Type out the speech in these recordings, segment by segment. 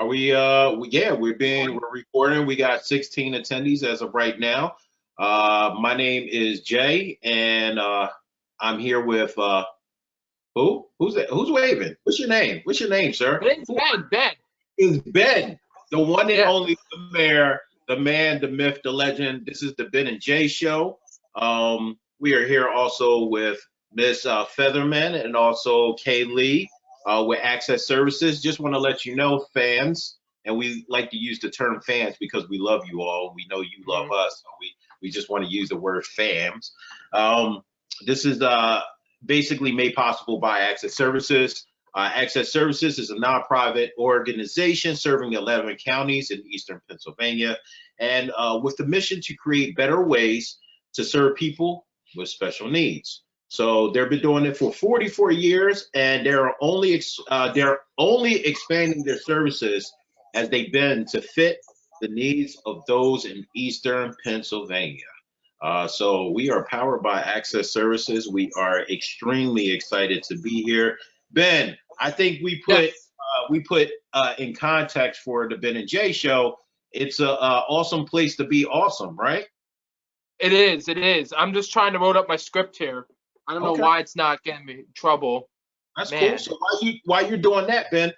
Are we? Yeah, we're recording. We got 16 attendees as of right now. My name is Jay, and I'm here with who? Who's that? Who's waving? What's your name? What's your name, sir? My name's Ben. Ben. Is Ben, the one and Yeah. only the mayor, the man, the myth, the legend. This is the Ben and Jay show. We are here also with Miss Featherman and also Kayleigh with Access Services. Just want to let you know, fans, and we like to use the term fans because we love you all. We know you love us. So we just want to use the word fams. This is basically made possible by Access Services. Access Services is a nonprofit organization serving 11 counties in eastern Pennsylvania, and with the mission to create better ways to serve people with special needs. So they've been doing it for 44 years, and they're only expanding their services as they bend to fit the needs of those in eastern Pennsylvania. So we are powered by Access Services. We are extremely excited to be here. Ben, I think we put in context for the Ben and Jay show. It's a awesome place to be awesome, right? It is. It is. I'm just trying to load up my script here. I don't know why it's not getting me in trouble. That's cool. So while you're doing that, Ben,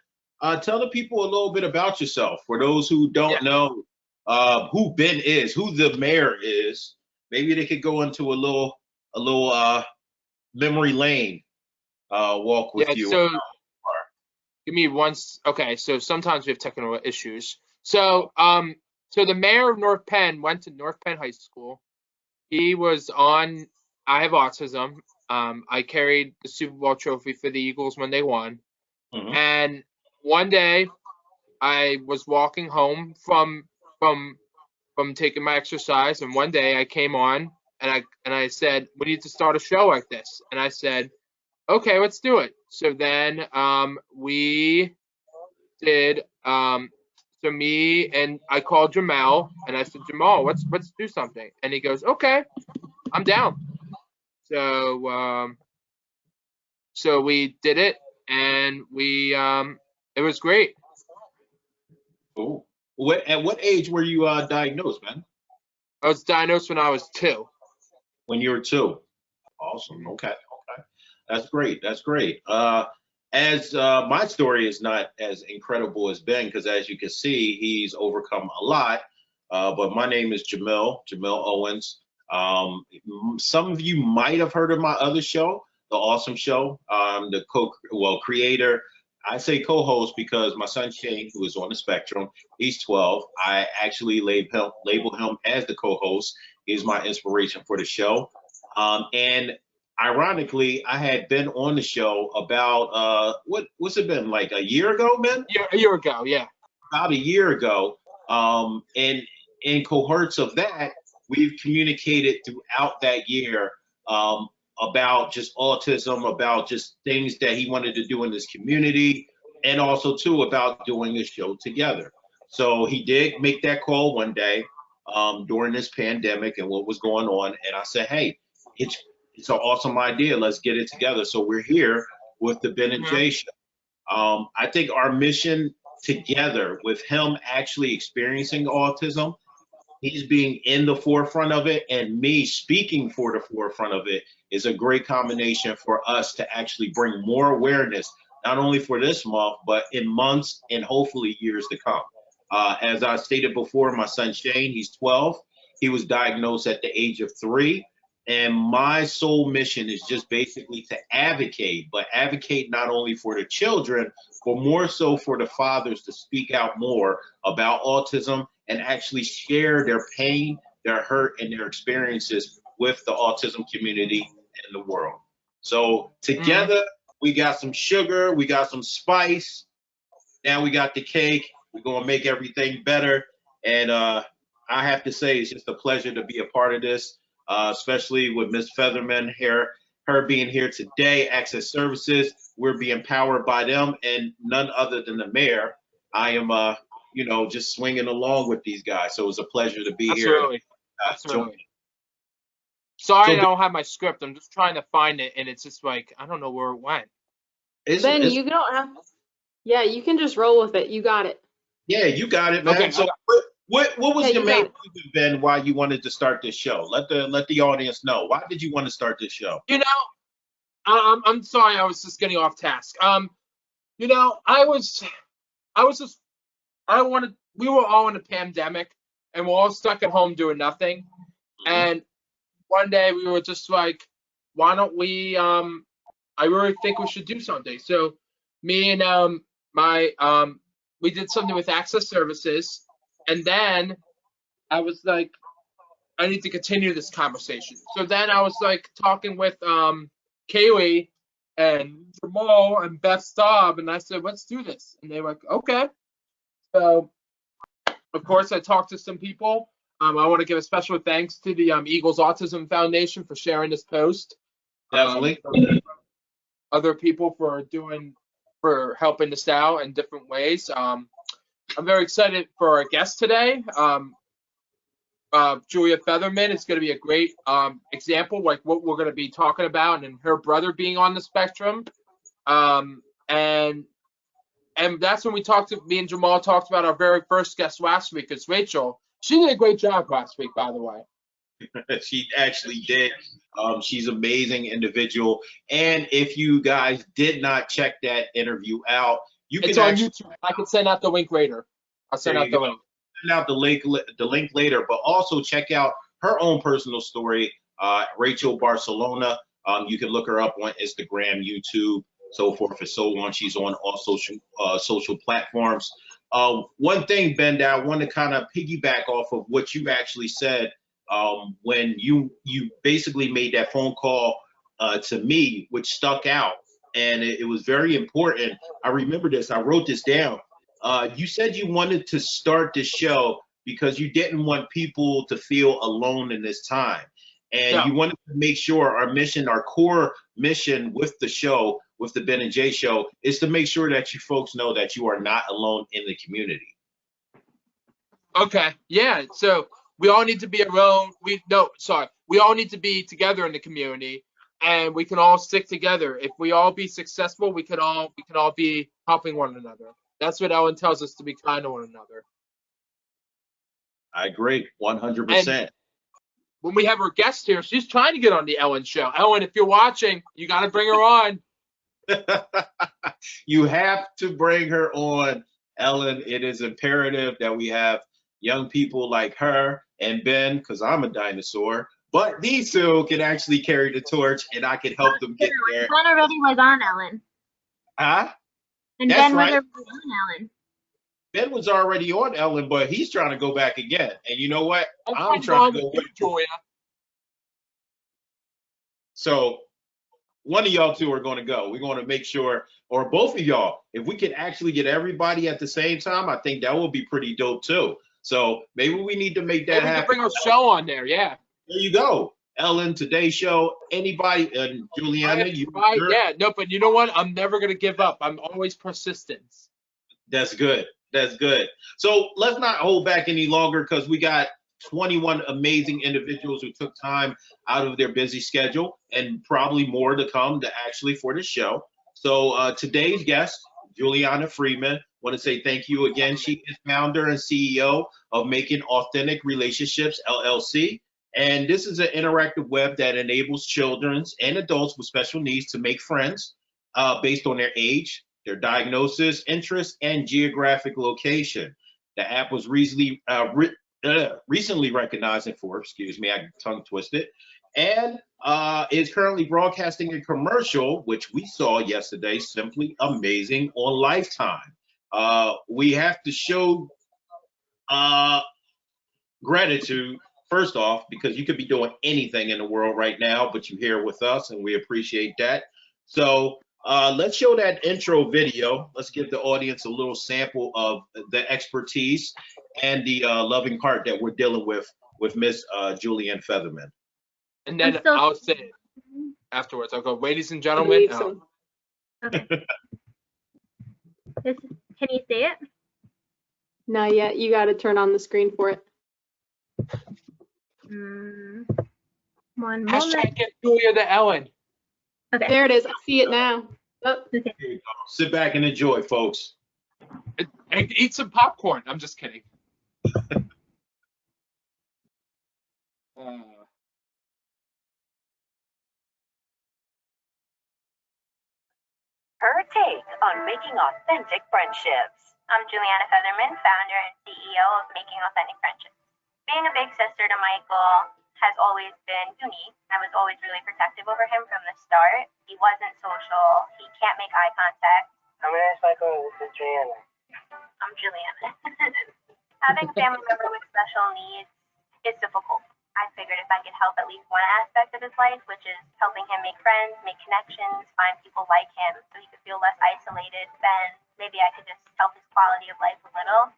tell the people a little bit about yourself. For those who don't know who Ben is, who the mayor is, maybe they could go into a little memory lane walk with you. So give me once. Okay, so sometimes we have technical issues. So so the mayor of North Penn went to North Penn High School. He was on. I have autism. I carried the Super Bowl trophy for the Eagles when they won. And one day, I was walking home from taking my exercise, and one day I came on and I said, we need to start a show like this. And I said, okay, let's do it. So then we did. So me and I called Jamil and I said, Jamal, let's do something. And he goes, okay, I'm down. So so we did it, and we it was great. Cool. At what age were you diagnosed, man? I was diagnosed when I was 2. When you were 2. Awesome. Okay. That's great. That's great. As my story is not as incredible as Ben, because as you can see, he's overcome a lot. But my name is Jamil Owens. Some of you might have heard of my other show, the Ausome Show. The creator. I say co-host because my son Shane, who is on the spectrum, he's 12. I actually label him as the co-host. He's my inspiration for the show. And ironically, I had been on the show about what's it been, like a year ago, man? Yeah, a year ago, yeah. About a year ago. And in cohorts of that, we've communicated throughout that year about just autism, about just things that he wanted to do in this community, and also too about doing a show together. So he did make that call one day during this pandemic and what was going on, and I said, hey, it's an awesome idea. Let's get it together. So we're here with the Ben and Jay show. I think our mission together, with him actually experiencing autism, he's being in the forefront of it, and me speaking for the forefront of it, is a great combination for us to actually bring more awareness, not only for this month, but in months and hopefully years to come. As I stated before, my son Shane, he's 12. He was diagnosed at the age of 3. And my sole mission is just basically to advocate, but advocate not only for the children, but more so for the fathers to speak out more about autism and actually share their pain, their hurt, and their experiences with the autism community and the world. So together, we got some sugar, we got some spice, now we got the cake. We're gonna make everything better. And I have to say, it's just a pleasure to be a part of this. Especially with Miss Featherman here, her being here today, Access Services, we're being powered by them and none other than the mayor. I am, just swinging along with these guys. So it was a pleasure to be here. Absolutely. Sorry, I don't have my script. I'm just trying to find it, and it's just like, I don't know where it went. Ben, you don't have. Yeah, you can just roll with it. You got it. Yeah, you got it, man. Okay. So what was Yeah, your you main got it. reason, Ben, why you wanted to start this show? Let the audience know. Why did you want to start this show? You know, I'm sorry, I was just getting off task. You know, I was just, I wanted, we were all in a pandemic and we're all stuck at home doing nothing. And one day we were just like, why don't we, I really think we should do something. So me and, we did something with access services. And then I was like, I need to continue this conversation. So then I was like talking with, Kayleigh and Jamal and Beth Staub, and I said, let's do this. And they were like, okay. So, of course, I talked to some people. I want to give a special thanks to the Eagles Autism Foundation for sharing this post. Definitely. Other people for helping us out in different ways. I'm very excited for our guest today. Julia Fetherman is going to be a great example, like what we're going to be talking about, and her brother being on the spectrum. And that's when me and Jamal talked about our very first guest last week. It's Rachel. She did a great job last week, by the way. She actually did. She's an amazing individual. And if you guys did not check that interview out, It's on YouTube. I can send out the link later. I'll send out the link. Send out the link later, but also check out her own personal story, Rachel Barcelona. You can look her up on Instagram, YouTube, so forth and so on. She's on all social platforms. One thing, Ben, that I want to kind of piggyback off of what you actually said when you basically made that phone call to me, which stuck out, and it was very important. I remember this. I wrote this down. You said you wanted to start the show because you didn't want people to feel alone in this time. And you wanted to make sure our mission, our core mission with the show, with the Ben and Jay show, is to make sure that you folks know that you are not alone in the community. Okay. Yeah. So we all need to be alone. We all need to be together in the community, and we can all stick together. If we all be successful, we can all be helping one another. That's what Ellen tells us, to be kind to one another. I agree, 100%. And when we have our guest here, she's trying to get on the Ellen show. Ellen, if you're watching, you got to bring her on. You have to bring her on, Ellen. It is imperative that we have young people like her and Ben, because I'm a dinosaur. But these two can actually carry the torch, and I can help them get there. Ben already was on Ellen. Huh? And That's Ben right. was already on Ellen. Ben was already on Ellen, but he's trying to go back again. And you know what? I'm What's trying wrong to go with you, Julia? So one of y'all two are going to go. We're going to make sure, or both of y'all, if we can actually get everybody at the same time, I think that would be pretty dope too. So maybe we need to make that We happen. can bring our show on there, yeah. There you go. Ellen, Today's Show, anybody, and Juliana, but you know what? I'm never going to give up. I'm always persistent. That's good. That's good. So let's not hold back any longer, because we got 21 amazing individuals who took time out of their busy schedule, and probably more to come for the show. So today's guest, Juliana Freeman, want to say thank you again. She is founder and CEO of Making Authentic Relationships, LLC. And this is an interactive web that enables children and adults with special needs to make friends based on their age, their diagnosis, interests, and geographic location. The app was recently recognized in Forbes, I tongue twisted, and is currently broadcasting a commercial, which we saw yesterday, simply amazing, on Lifetime. We have to show gratitude, first off, because you could be doing anything in the world right now, but you're here with us, and we appreciate that. So let's show that intro video. Let's give the audience a little sample of the expertise and the loving heart that we're dealing with Miss Juliana Fetherman. And then I'll say it afterwards. I'll go, ladies and gentlemen. Okay. Can you see it? Not yet. You got to turn on the screen for it. One moment. Hashtag get Julia to Ellen. Okay. There it is. I see it now. Oh. Okay. Sit back and enjoy, folks. And eat some popcorn. I'm just kidding. Her take on making authentic friendships. I'm Juliana Fetherman, founder and CEO of Making Authentic Friendships. Being a big sister to Michael has always been unique. I was always really protective over him from the start. He wasn't social. He can't make eye contact. I'm gonna ask Michael, this is Juliana. I'm Juliana. Having a family member with special needs is difficult. I figured if I could help at least one aspect of his life, which is helping him make friends, make connections, find people like him so he could feel less isolated, then maybe I could just help his quality of life a little.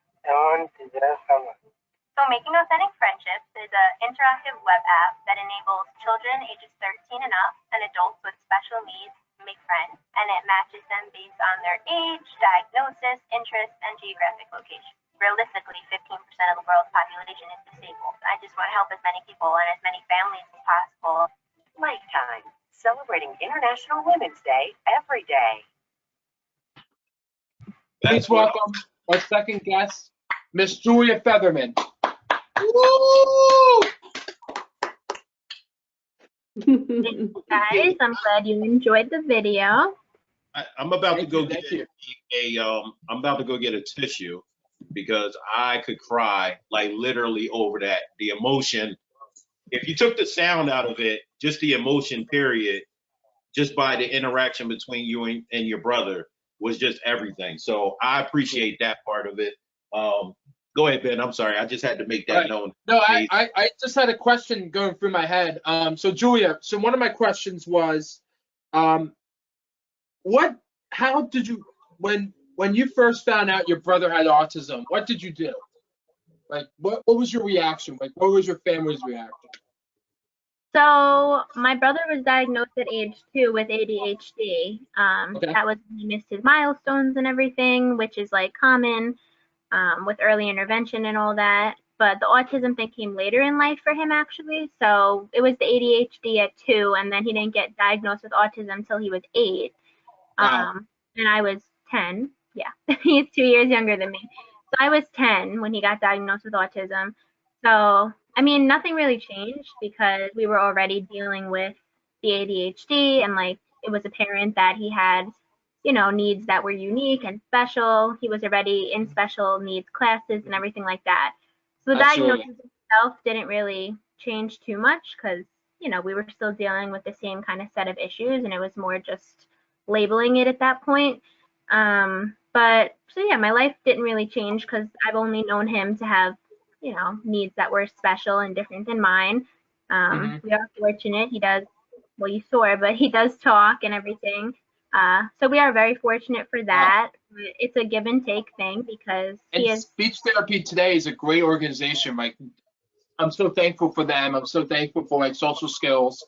So Making Authentic Friendships is an interactive web app that enables children ages 13 and up and adults with special needs to make friends, and it matches them based on their age, diagnosis, interests, and geographic location. Realistically, 15% of the world's population is disabled. I just want to help as many people and as many families as possible. Lifetime, celebrating International Women's Day every day. Please welcome our second guest, Miss Julia Fetherman. Woo! Guys, I'm glad you enjoyed the video. I'm about to go Thank get you. I'm about to go get a tissue because I could cry like literally over that. The emotion. If you took the sound out of it, just the emotion period, just by the interaction between you and your brother was just everything. So I appreciate that part of it. Go ahead, Ben. I'm sorry. I just had to make that known. No, I just had a question going through my head. So Julia, so one of my questions was, how did you, when you first found out your brother had autism, what did you do? Like, what was your reaction? Like, what was your family's reaction? So my brother was diagnosed at age 2 with ADHD. Okay. That was when he missed his milestones and everything, which is like common with early intervention and all that. But the autism thing came later in life for him, actually. So it was the ADHD at 2, and then he didn't get diagnosed with autism until he was 8. Wow. And I was 10. Yeah, he's 2 years younger than me. So I was 10 when he got diagnosed with autism. So, I mean, nothing really changed because we were already dealing with the ADHD, and like it was apparent that he had, you know, needs that were unique and special. He was already in special needs classes and everything like that. So the Absolutely. diagnosis itself didn't really change too much because, you know, we were still dealing with the same kind of set of issues, and it was more just labeling it at that point. But so yeah, my life didn't really change because I've only known him to have, you know, needs that were special and different than mine. We are fortunate. He does, well, you saw, but he does talk and everything. So we are very fortunate for that. Wow. It's a give and take thing because he is. Speech Therapy Today is a great organization. Like, I'm so thankful for them. I'm so thankful for like social skills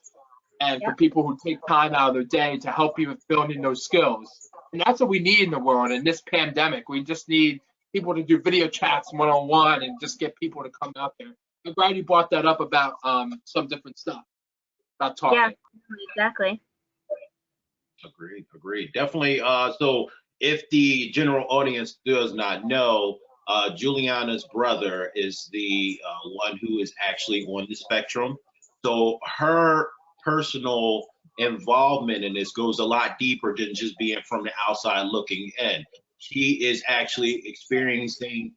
and for people who take time out of their day to help you with building those skills. And that's what we need in the world in this pandemic. We just need people to do video chats one-on-one and just get people to come out there. I'm glad you brought that up about some different stuff about talking. Yeah, exactly. Agreed. Definitely. So if the general audience does not know, Juliana's brother is the one who is actually on the spectrum. So her personal involvement in this goes a lot deeper than just being from the outside looking in. She is actually experiencing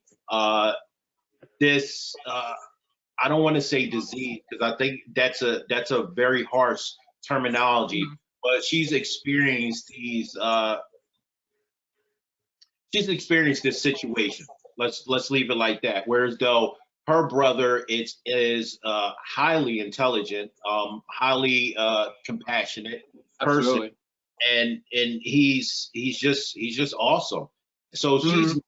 this. I don't want to say disease because I think that's a very harsh terminology. But she's experienced these. She's experienced this situation. Let's leave it like that. Whereas though her brother is highly intelligent, highly compassionate person. Absolutely. And he's just awesome. So she's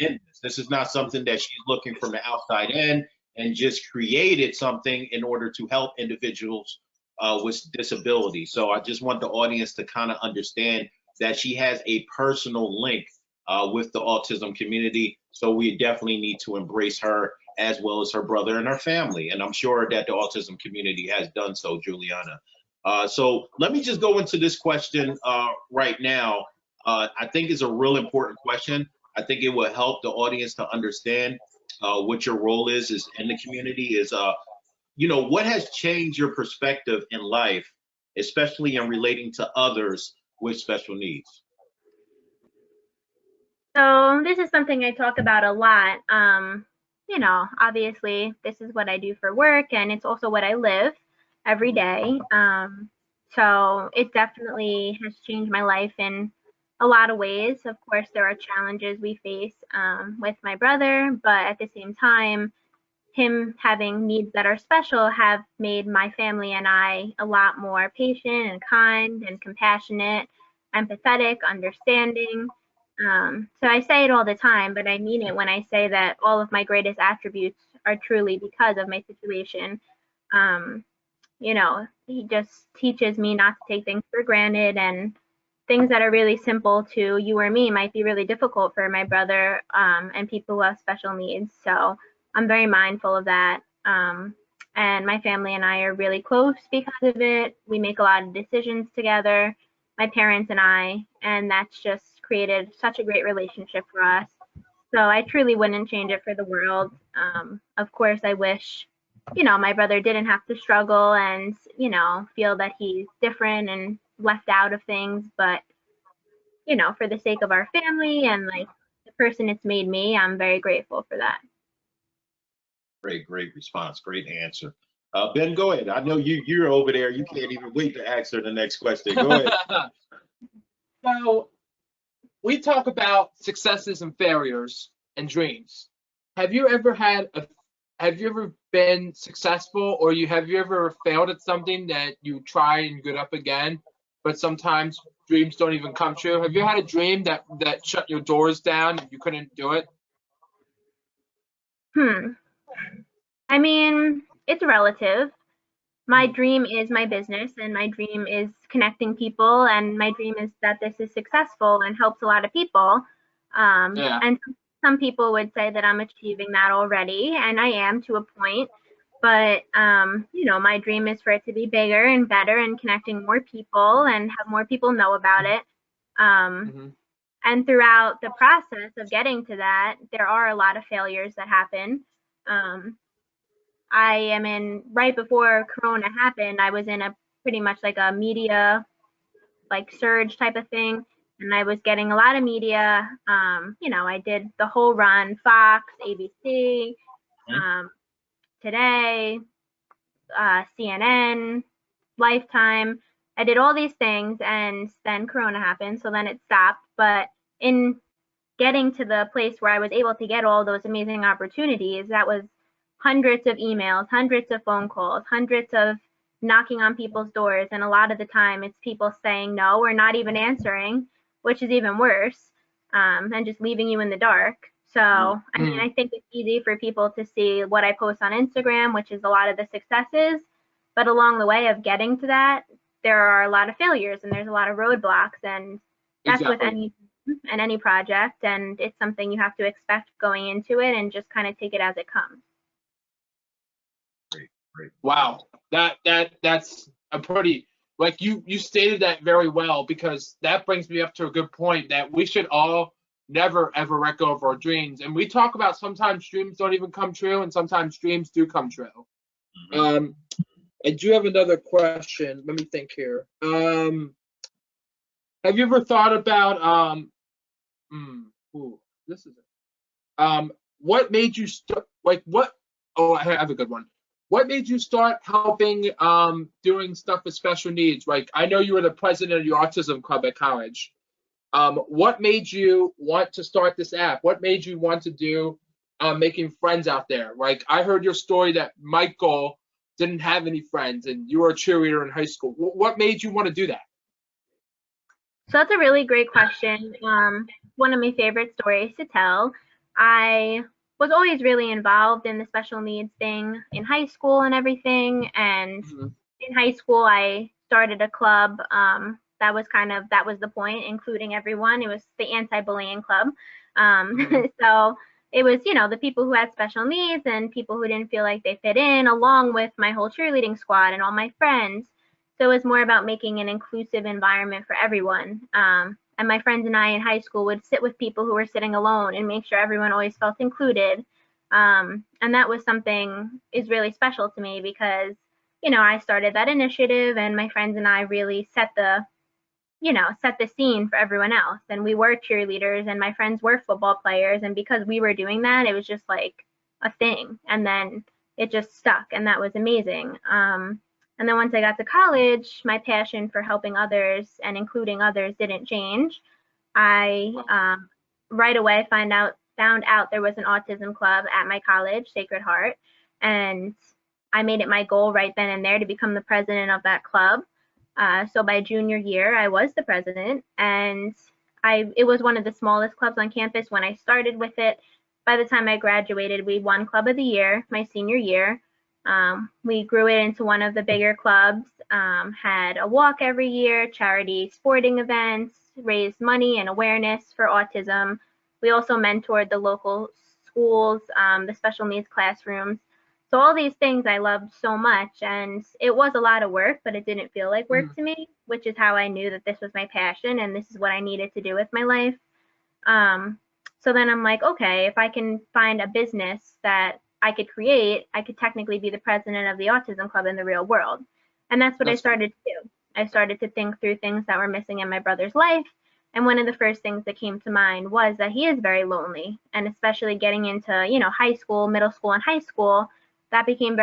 in this. This is not something that she's looking from the outside in and just created something in order to help individuals with disability. So I just want the audience to kind of understand that she has a personal link with the autism community. So we definitely need to embrace her as well as her brother and her family. And I'm sure that the autism community has done so, Juliana. So let me just go into this question right now. I think it's a real important question. I think it will help the audience to understand what your role is in the community. Is what has changed your perspective in life, especially in relating to others with special needs? So this is something I talk about a lot. Obviously this is what I do for work, and it's also what I live every day. So it definitely has changed my life in a lot of ways. Of course, there are challenges we face with my brother, but at the same time, him having needs that are special have made my family and I a lot more patient and kind and compassionate, empathetic, understanding. So I say it all the time, but I mean it when I say that all of my greatest attributes are truly because of my situation. Um, he just teaches me not to take things for granted, and things that are really simple to you or me might be really difficult for my brother and people who have special needs. So I'm very mindful of that. And my family and I are really close because of it. We make a lot of decisions together, my parents and I, and that's just created such a great relationship for us. So I truly wouldn't change it for the world. Of course, I wish, my brother didn't have to struggle and, feel that he's different and left out of things. But, for the sake of our family and like the person it's made me, I'm very grateful for that. Great response. Great answer. Ben, go ahead. I know you're over there. You can't even wait to answer the next question. Go ahead. So we talk about successes and failures and dreams. Have you ever been successful, or have you ever failed at something that you try and get up again, but sometimes dreams don't even come true? Have you had a dream that shut your doors down and you couldn't do it? I mean, it's relative. My dream is my business, and my dream is connecting people, and my dream is that this is successful and helps a lot of people. Yeah. And some people would say that I'm achieving that already, and I am to a point. But my dream is for it to be bigger and better and connecting more people and have more people know about it. And throughout the process of getting to that, there are a lot of failures that happen. I am right before Corona happened, I was in a pretty much like a media like surge type of thing, and I was getting a lot of media. I did the whole run, Fox, ABC, Today, CNN, Lifetime. I did all these things, and then Corona happened, so then it stopped. But in getting to the place where I was able to get all those amazing opportunities, that was hundreds of emails, hundreds of phone calls, hundreds of knocking on people's doors. And a lot of the time it's people saying no or not even answering, which is even worse, and just leaving you in the dark. So, I mean, I think it's easy for people to see what I post on Instagram, which is a lot of the successes. But along the way of getting to that, there are a lot of failures and there's a lot of roadblocks. And that's Exactly. with any project, and it's something you have to expect going into it and just kind of take it as it comes. Great. Wow, that's a pretty, like, you stated that very well, because that brings me up to a good point that we should all never ever let go of our dreams. And we talk about sometimes dreams don't even come true, and sometimes dreams do come true. I do have another question. Let me think here. Have you ever thought about this is it. What made you start, I have a good one. What made you start helping doing stuff with special needs? Like, I know you were the president of the autism club at college. What made you want to start this app? What made you want to do making friends out there? Like, I heard your story that Michael didn't have any friends and you were a cheerleader in high school. What made you want to do that? So that's a really great question. One of my favorite stories to tell. I was always really involved in the special needs thing in high school and everything. And in high school, I started a club. That was the point, including everyone. It was the anti-bullying club. So it was, the people who had special needs and people who didn't feel like they fit in, along with my whole cheerleading squad and all my friends. So it was more about making an inclusive environment for everyone. And my friends and I in high school would sit with people who were sitting alone and make sure everyone always felt included. And that was something is really special to me because, I started that initiative and my friends and I really set the scene for everyone else. And we were cheerleaders and my friends were football players. And because we were doing that, it was just like a thing. And then it just stuck. And that was amazing. And then once I got to college, my passion for helping others and including others didn't change. I right away found out there was an autism club at my college, Sacred Heart, and I made it my goal right then and there to become the president of that club. So by junior year, I was the president, and it was one of the smallest clubs on campus when I started with it. By the time I graduated, we won Club of the Year my senior year. We grew it into one of the bigger clubs, had a walk every year, charity sporting events, raised money and awareness for autism. We also mentored the local schools, the special needs classrooms. So all these things I loved so much, and it was a lot of work, but it didn't feel like work to me, which is how I knew that this was my passion and this is what I needed to do with my life. So then I'm like, okay, if I can find a business that I could create, I could technically be the president of the autism club in the real world. And that's what I started to do. I started to think through things that were missing in my brother's life. And one of the first things that came to mind was that he is very lonely, and especially getting into, high school, middle school, and high school, that became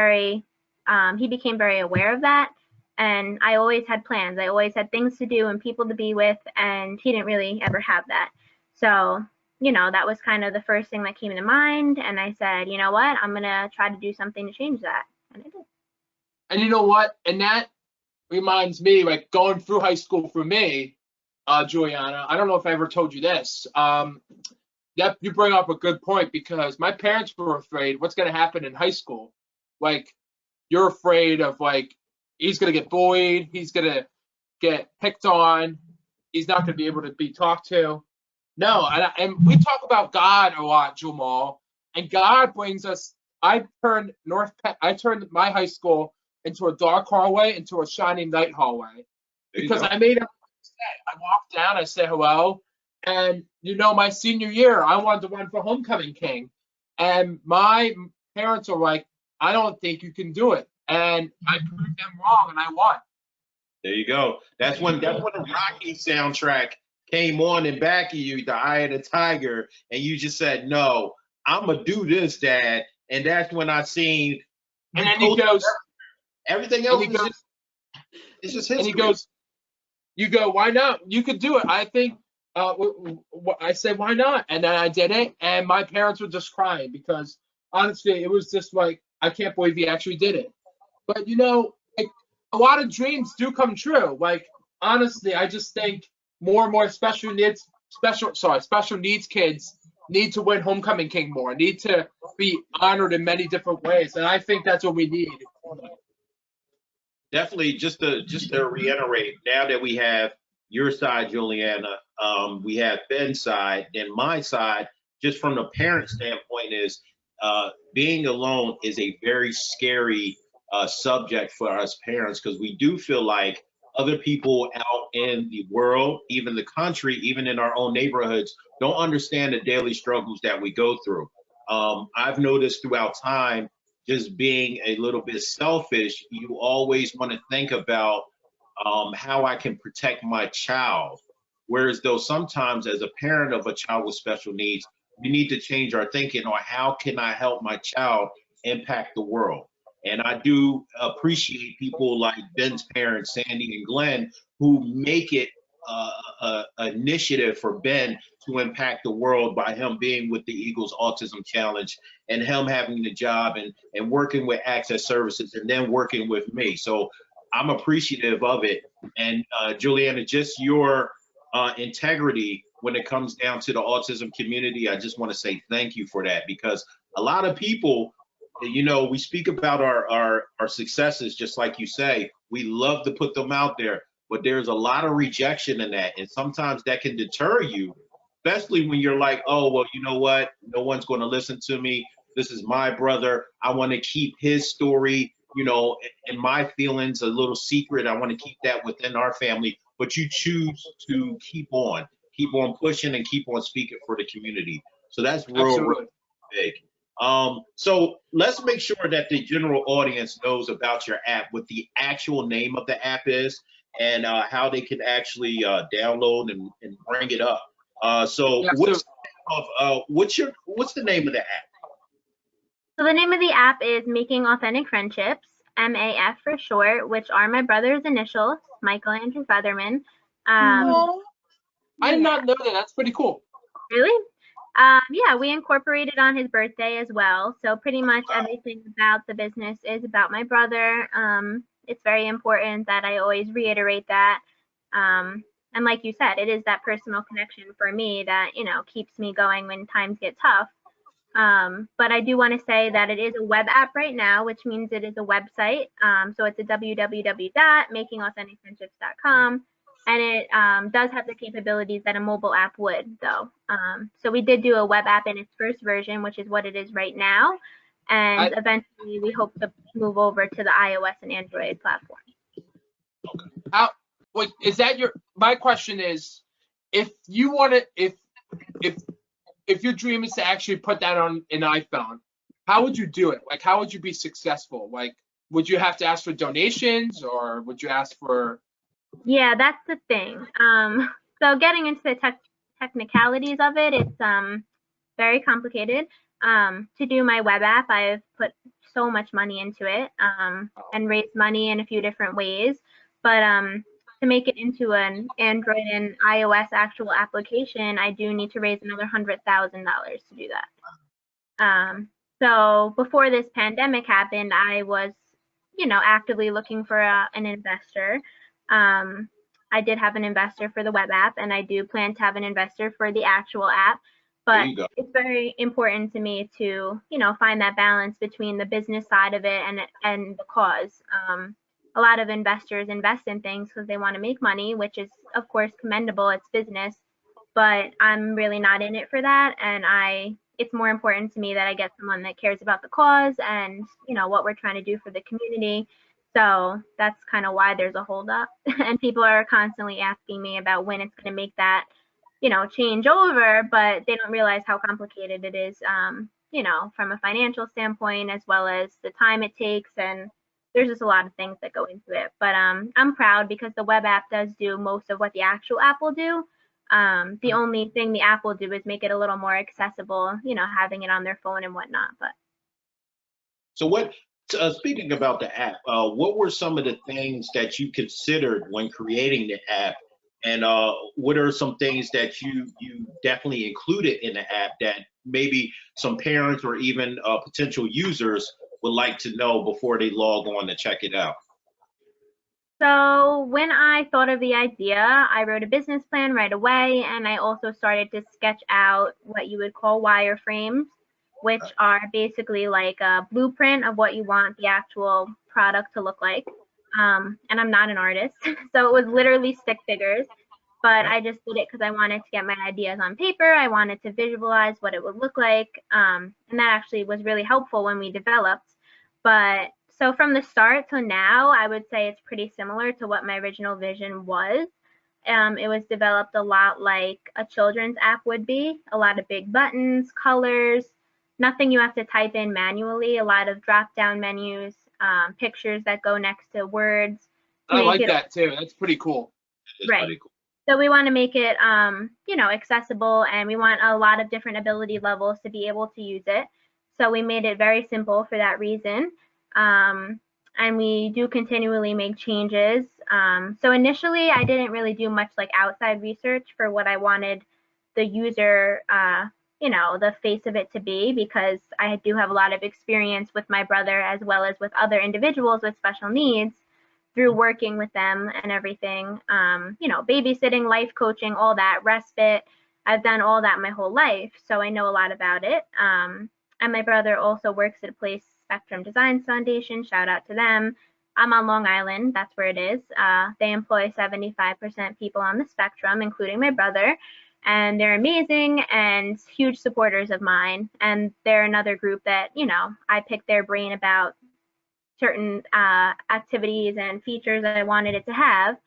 he became very aware of that. And I always had plans. I always had things to do and people to be with, and he didn't really ever have that. So, that was kind of the first thing that came to mind. And I said, you know what, I'm going to try to do something to change that. And I did. And you know what? And that reminds me, like going through high school for me, Juliana, I don't know if I ever told you this. Yep, you bring up a good point because my parents were afraid what's going to happen in high school. Like, you're afraid of, like, he's going to get bullied, he's going to get picked on, he's not going to be able to be talked to. No, and we talk about God a lot, Jamal, and God brings us. I turned my high school into a dark hallway, into a shining light hallway, because I made a mistake. I walked down, I said hello, and my senior year, I wanted to run for homecoming king, and my parents are like, I don't think you can do it, and I proved them wrong, and I won. There you go. That's when the Rocky soundtrack came on in back of you, the Eye of the Tiger, and you just said, "No, I'm gonna do this, Dad." And that's when I seen. And then he goes. Everything else is just history. And he goes, "You go, why not? You could do it." I think. I said, "Why not?" And then I did it, and my parents were just crying because honestly, it was just like, I can't believe he actually did it. But like, a lot of dreams do come true. Like, honestly, I just think more and more special needs kids need to win homecoming king more, need to be honored in many different ways, and I think that's what we need. Definitely, just to reiterate, now that we have your side, Juliana, we have Ben's side, and my side, just from the parent standpoint, is being alone is a very scary subject for us parents, because we do feel like other people out in the world, even the country, even in our own neighborhoods, don't understand the daily struggles that we go through. I've noticed throughout time, just being a little bit selfish, you always want to think about how I can protect my child. Whereas though sometimes as a parent of a child with special needs, we need to change our thinking on how can I help my child impact the world. And I do appreciate people like Ben's parents, Sandy and Glenn, who make it an initiative for Ben to impact the world by him being with the Eagles Autism Challenge and him having the job and working with Access Services and then working with me. So I'm appreciative of it. And Juliana, just your integrity when it comes down to the autism community, I just want to say thank you for that, because a lot of people, we speak about our successes, just like you say, we love to put them out there, but there's a lot of rejection in that. And sometimes that can deter you, especially when you're like, oh, well, you know what? No one's going to listen to me. This is my brother. I want to keep his story, and my feelings a little secret. I want to keep that within our family, but you choose to keep on. keep on pushing and keep on speaking for the community. So that's Absolutely. real big. So let's make sure that the general audience knows about your app, what the actual name of the app is, and how they can actually download and bring it up. So Yeah, what's the name of the app? So the name of the app is Making Authentic Friendships, MAF for short, which are my brother's initials, Michael Andrew Fetherman. Oh, I did not know that. That's pretty cool. Really? Yeah, we incorporated on his birthday as well. So pretty much everything about the business is about my brother. It's very important that I always reiterate that. And like you said, it is that personal connection for me that, keeps me going when times get tough. But I do want to say that it is a web app right now, which means it is a website. So it's a www.makingauthenticfriendships.com. And it does have the capabilities that a mobile app would, though. So we did do a web app in its first version, which is what it is right now. And eventually we hope to move over to the iOS and Android platform. My question is, if you want to, if your dream is to actually put that on an iPhone, how would you do it? Like, how would you be successful? Like, would you have to ask for donations, or would you ask for? Yeah, that's the thing. So getting into the technicalities of it, it's very complicated. To do my web app, I've put so much money into it and raised money in a few different ways. But to make it into an Android and iOS actual application, I do need to raise another $100,000 to do that. So before this pandemic happened, I was, actively looking for an investor. I did have an investor for the web app, and I do plan to have an investor for the actual app. But it's very important to me to, find that balance between the business side of it and the cause. A lot of investors invest in things because they want to make money, which is, of course, commendable. It's business. But I'm really not in it for that. And it's more important to me that I get someone that cares about the cause and, what we're trying to do for the community. So that's kind of why there's a holdup. And people are constantly asking me about when it's going to make that, change over, but they don't realize how complicated it is, from a financial standpoint, as well as the time it takes. And there's just a lot of things that go into it. But I'm proud because the web app does do most of what the actual app will do. The only thing the app will do is make it a little more accessible, having it on their phone and whatnot. But so speaking about the app, what were some of the things that you considered when creating the app? And what are some things that you definitely included in the app that maybe some parents or even potential users would like to know before they log on to check it out? So when I thought of the idea, I wrote a business plan right away, and I also started to sketch out what you would call wireframes, which are basically like a blueprint of what you want the actual product to look like. And I'm not an artist, so it was literally stick figures, but I just did it because I wanted to get my ideas on paper. I wanted to visualize what it would look like, and that actually was really helpful when we developed. But so from the start to now, I would say it's pretty similar to what my original vision was. It was developed a lot like a children's app would be, a lot of big buttons, colors, nothing you have to type in manually, a lot of drop-down menus, pictures that go next to words. I like that too. That's pretty cool. Right. Pretty cool. So we want to make it, accessible, and we want a lot of different ability levels to be able to use it. So we made it very simple for that reason. And we do continually make changes. So initially, I didn't really do much like outside research for what I wanted the user, the face of it to be, because I do have a lot of experience with my brother as well as with other individuals with special needs through working with them and everything, babysitting, life coaching, all that, respite. I've done all that my whole life, so I know a lot about it. And my brother also works at a place, Spectrum Design Foundation, shout out to them. I'm on Long Island, that's where it is. They employ 75% people on the spectrum, including my brother, and they're amazing and huge supporters of mine. And they're another group that, I picked their brain about certain activities and features that I wanted it to have.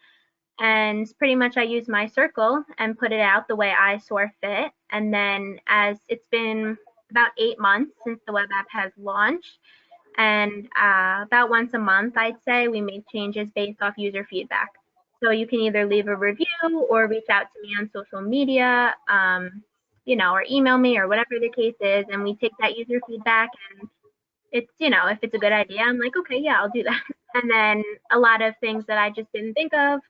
And pretty much I use my circle and put it out the way I saw fit. And then as it's been about 8 months since the web app has launched, and about once a month, I'd say, we make changes based off user feedback. So you can either leave a review or reach out to me on social media, or email me or whatever the case is, and we take that user feedback, and it's, if it's a good idea, I'm like, okay, yeah, I'll do that. And then a lot of things that I just didn't think of,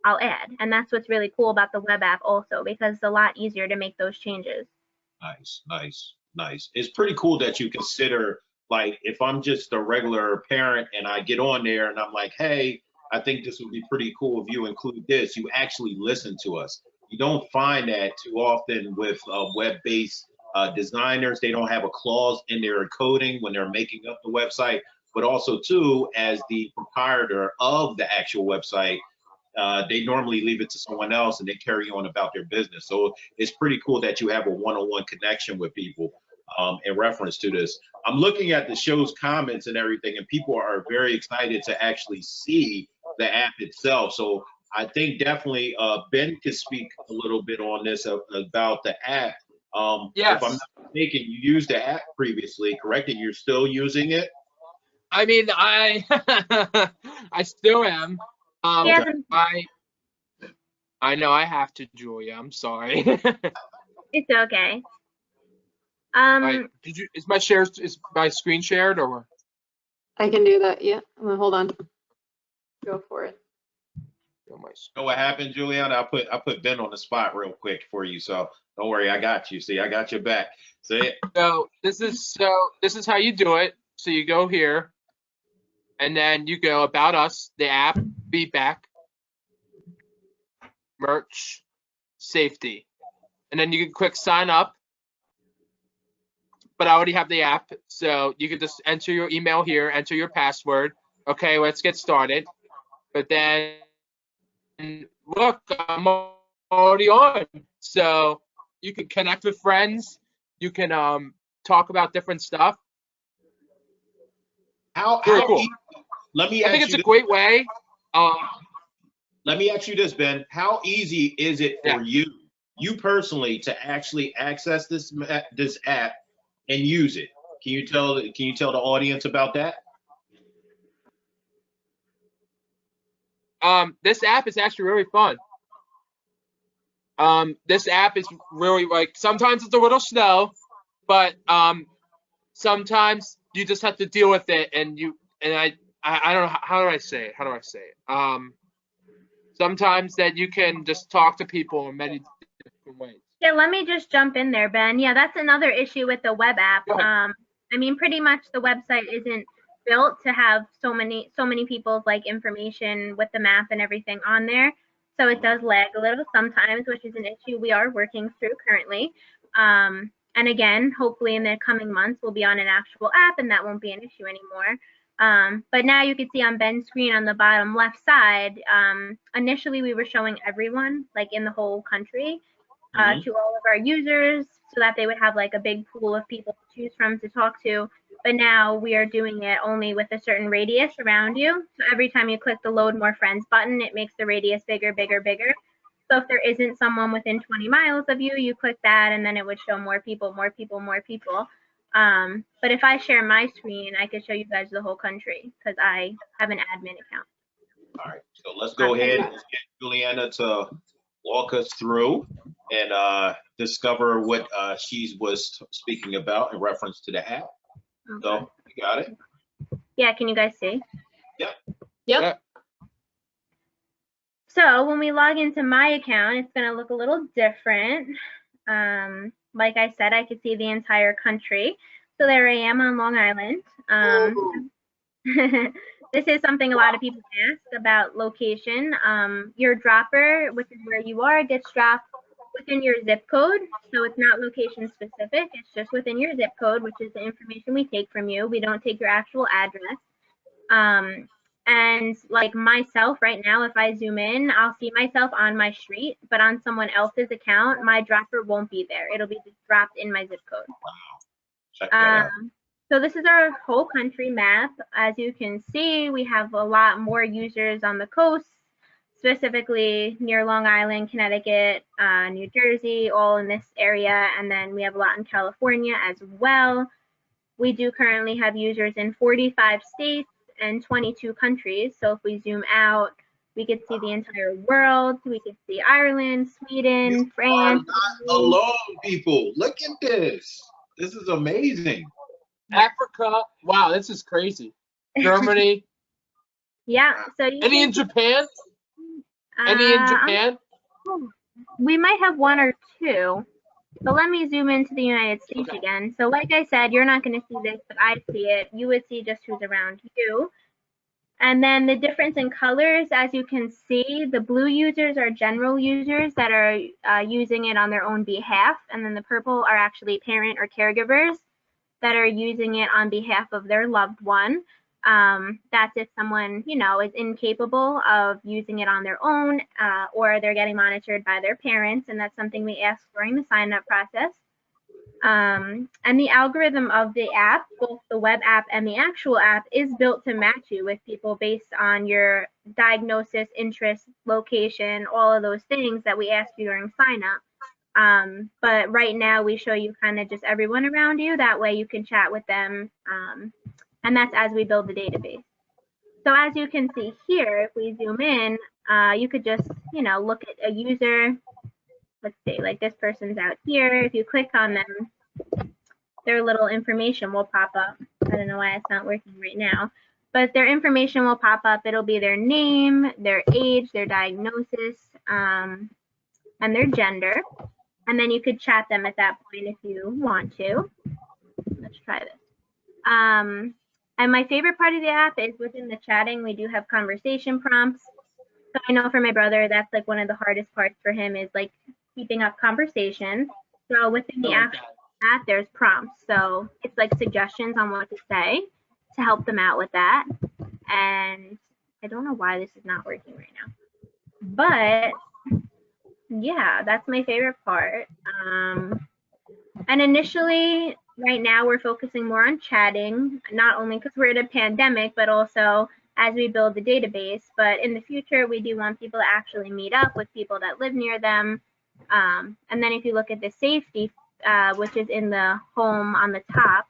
I'll add. And that's what's really cool about the web app also, because it's a lot easier to make those changes. Nice, nice, nice. It's pretty cool that you consider, like, if I'm just a regular parent and I get on there and I'm like, hey, I think this would be pretty cool if you include this, you actually listen to us. You don't find that too often with web-based designers. They don't have a clause in their coding when they're making up the website, but also too, as the proprietor of the actual website, they normally leave it to someone else and they carry on about their business. So it's pretty cool that you have a one-on-one connection with people in reference to this. I'm looking at the show's comments and everything, and people are very excited to actually see the app itself. So I think definitely Ben could speak a little bit on this about the app. Yes. If I'm not mistaken, you used the app previously, correct? And you're still using it? I mean, I I still am. Yeah, I know I have to, Julia. I'm sorry. it's okay. Is my screen shared or? I can do that. Yeah. Hold on. Go for it. You know what happened, Juliana? I put Ben on the spot real quick for you, so don't worry, I got you. See, I got your back. See? So this is how you do it. So you go here, and then you go about us, the app, feedback, merch, safety, and then you can click sign up. But I already have the app, so you can just enter your email here, enter your password. Okay, let's get started. But then, look, I'm already on. So you can connect with friends. You can talk about different stuff. How cool. Let me I think it's a great way. Let me ask you this, Ben. How easy is it for you personally, to actually access this app and use it? Can you tell the audience about that? This app is actually really fun. This app is really, like, sometimes it's a little slow, but sometimes you just have to deal with it, and I don't know, how do I say it? Sometimes that you can just talk to people in many different ways. Yeah, let me just jump in there, Ben. Yeah, that's another issue with the web app. I mean, pretty much the website isn't built to have so many people's like information with the map and everything on there. So it does lag a little sometimes, which is an issue we are working through currently. And again, hopefully in the coming months, we'll be on an actual app and that won't be an issue anymore. But now you can see on Ben's screen on the bottom left side, initially we were showing everyone, like in the whole country, to all of our users, so that they would have like a big pool of people to choose from to talk to. But now we are doing it only with a certain radius around you. So every time you click the load more friends button, it makes the radius bigger, bigger, bigger. So if there isn't someone within 20 miles of you, you click that and then it would show more people, more people, more people. But if I share my screen, I could show you guys the whole country because I have an admin account. All right, so let's go ahead and get Juliana to walk us through and discover what she was speaking about in reference to the app. Okay. So, you got it? Yeah, can you guys see? Yep. Yep. So when we log into my account, it's going to look a little different. Like I said, I could see the entire country. So there I am on Long Island. This is something a lot of people ask about location. Your dropper, which is where you are, gets dropped within your zip code. So it's not location specific. It's just within your zip code, which is the information we take from you. We don't take your actual address. And like myself right now, if I zoom in, I'll see myself on my street, but on someone else's account, my dropper won't be there. It'll be just dropped in my zip code. Wow. Check that out. So this is our whole country map. As you can see, we have a lot more users on the coast, specifically near Long Island, Connecticut, New Jersey, all in this area. And then we have a lot in California as well. We do currently have users in 45 states and 22 countries. So if we zoom out, we could see the entire world. We could see Ireland, Sweden, France. Not alone, people. Look at this. This is amazing. Africa. Wow, this is crazy. Germany. Yeah. So Any in Japan? Any in Japan? We might have one or two. But let me zoom into the United States again. So like I said, you're not going to see this, but I see it. You would see just who's around you. And then the difference in colors, as you can see, the blue users are general users that are using it on their own behalf. And then the purple are actually parent or caregivers that are using it on behalf of their loved one. That's if someone, you know, is incapable of using it on their own, or they're getting monitored by their parents. And that's something we ask during the sign-up process. And the algorithm of the app, both the web app and the actual app, is built to match you with people based on your diagnosis, interest, location, all of those things that we ask you during sign up. But right now we show you kind of just everyone around you. That way you can chat with them. And that's as we build the database. So as you can see here, if we zoom in, you could just, you know, look at a user. Let's see, like this person's out here. If you click on them, their little information will pop up. I don't know why it's not working right now, but their information will pop up. It'll be their name, their age, their diagnosis, and their gender. And then you could chat them at that point if you want to. Let's try this. And my favorite part of the app is within the chatting, we do have conversation prompts. So I know for my brother, that's like one of the hardest parts for him is like keeping up conversation. So within the actual app, there's prompts. So it's like suggestions on what to say to help them out with that. And I don't know why this is not working right now. But yeah, that's my favorite part. And initially, right now, we're focusing more on chatting, not only because we're in a pandemic, but also as we build the database. But in the future, we do want people to actually meet up with people that live near them. And then if you look at the safety, which is in the home on the top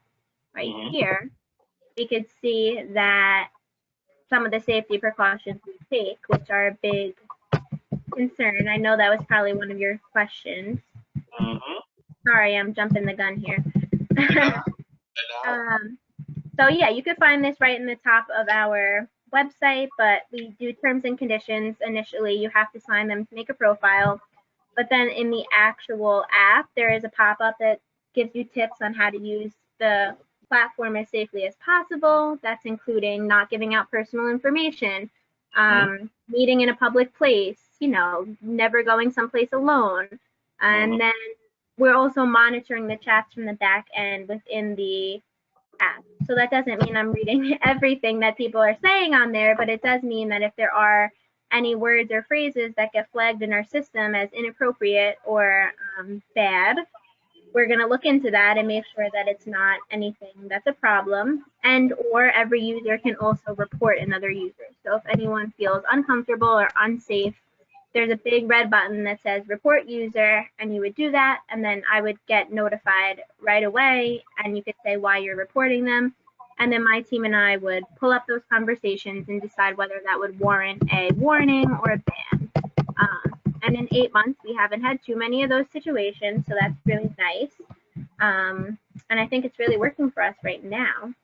right here, we could see that some of the safety precautions we take, which are a big concern. I know that was probably one of your questions. Sorry, I'm jumping the gun here. So yeah, you could find this right in the top of our website, but we do terms and conditions. Initially, you have to sign them to make a profile. But then in the actual app, there is a pop-up that gives you tips on how to use the platform as safely as possible. That's including not giving out personal information, meeting in a public place, you know, never going someplace alone. And then we're also monitoring the chats from the back end within the app. So that doesn't mean I'm reading everything that people are saying on there, but it does mean that if there are any words or phrases that get flagged in our system as inappropriate or bad, we're going to look into that and make sure that it's not anything that's a problem. And or every user can also report another user. So if anyone feels uncomfortable or unsafe, there's a big red button that says report user, and you would do that, and then I would get notified right away, and you could say why you're reporting them, and then my team and I would pull up those conversations and decide whether that would warrant a warning or a ban. And in 8 months, we haven't had too many of those situations, so that's really nice. And I think it's really working for us right now.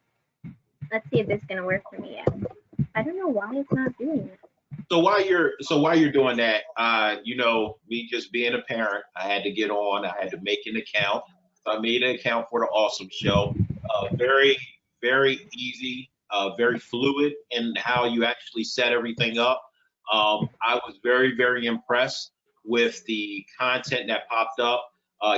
Let's see if this is going to work for me yet. I don't know why it's not doing it. So while you're doing that, you know, me just being a parent, I had to get on. I had to make an account. I made an account for the Ausome show. Very, very easy, very fluid in how you actually set everything up. I was very, very impressed with the content that popped up.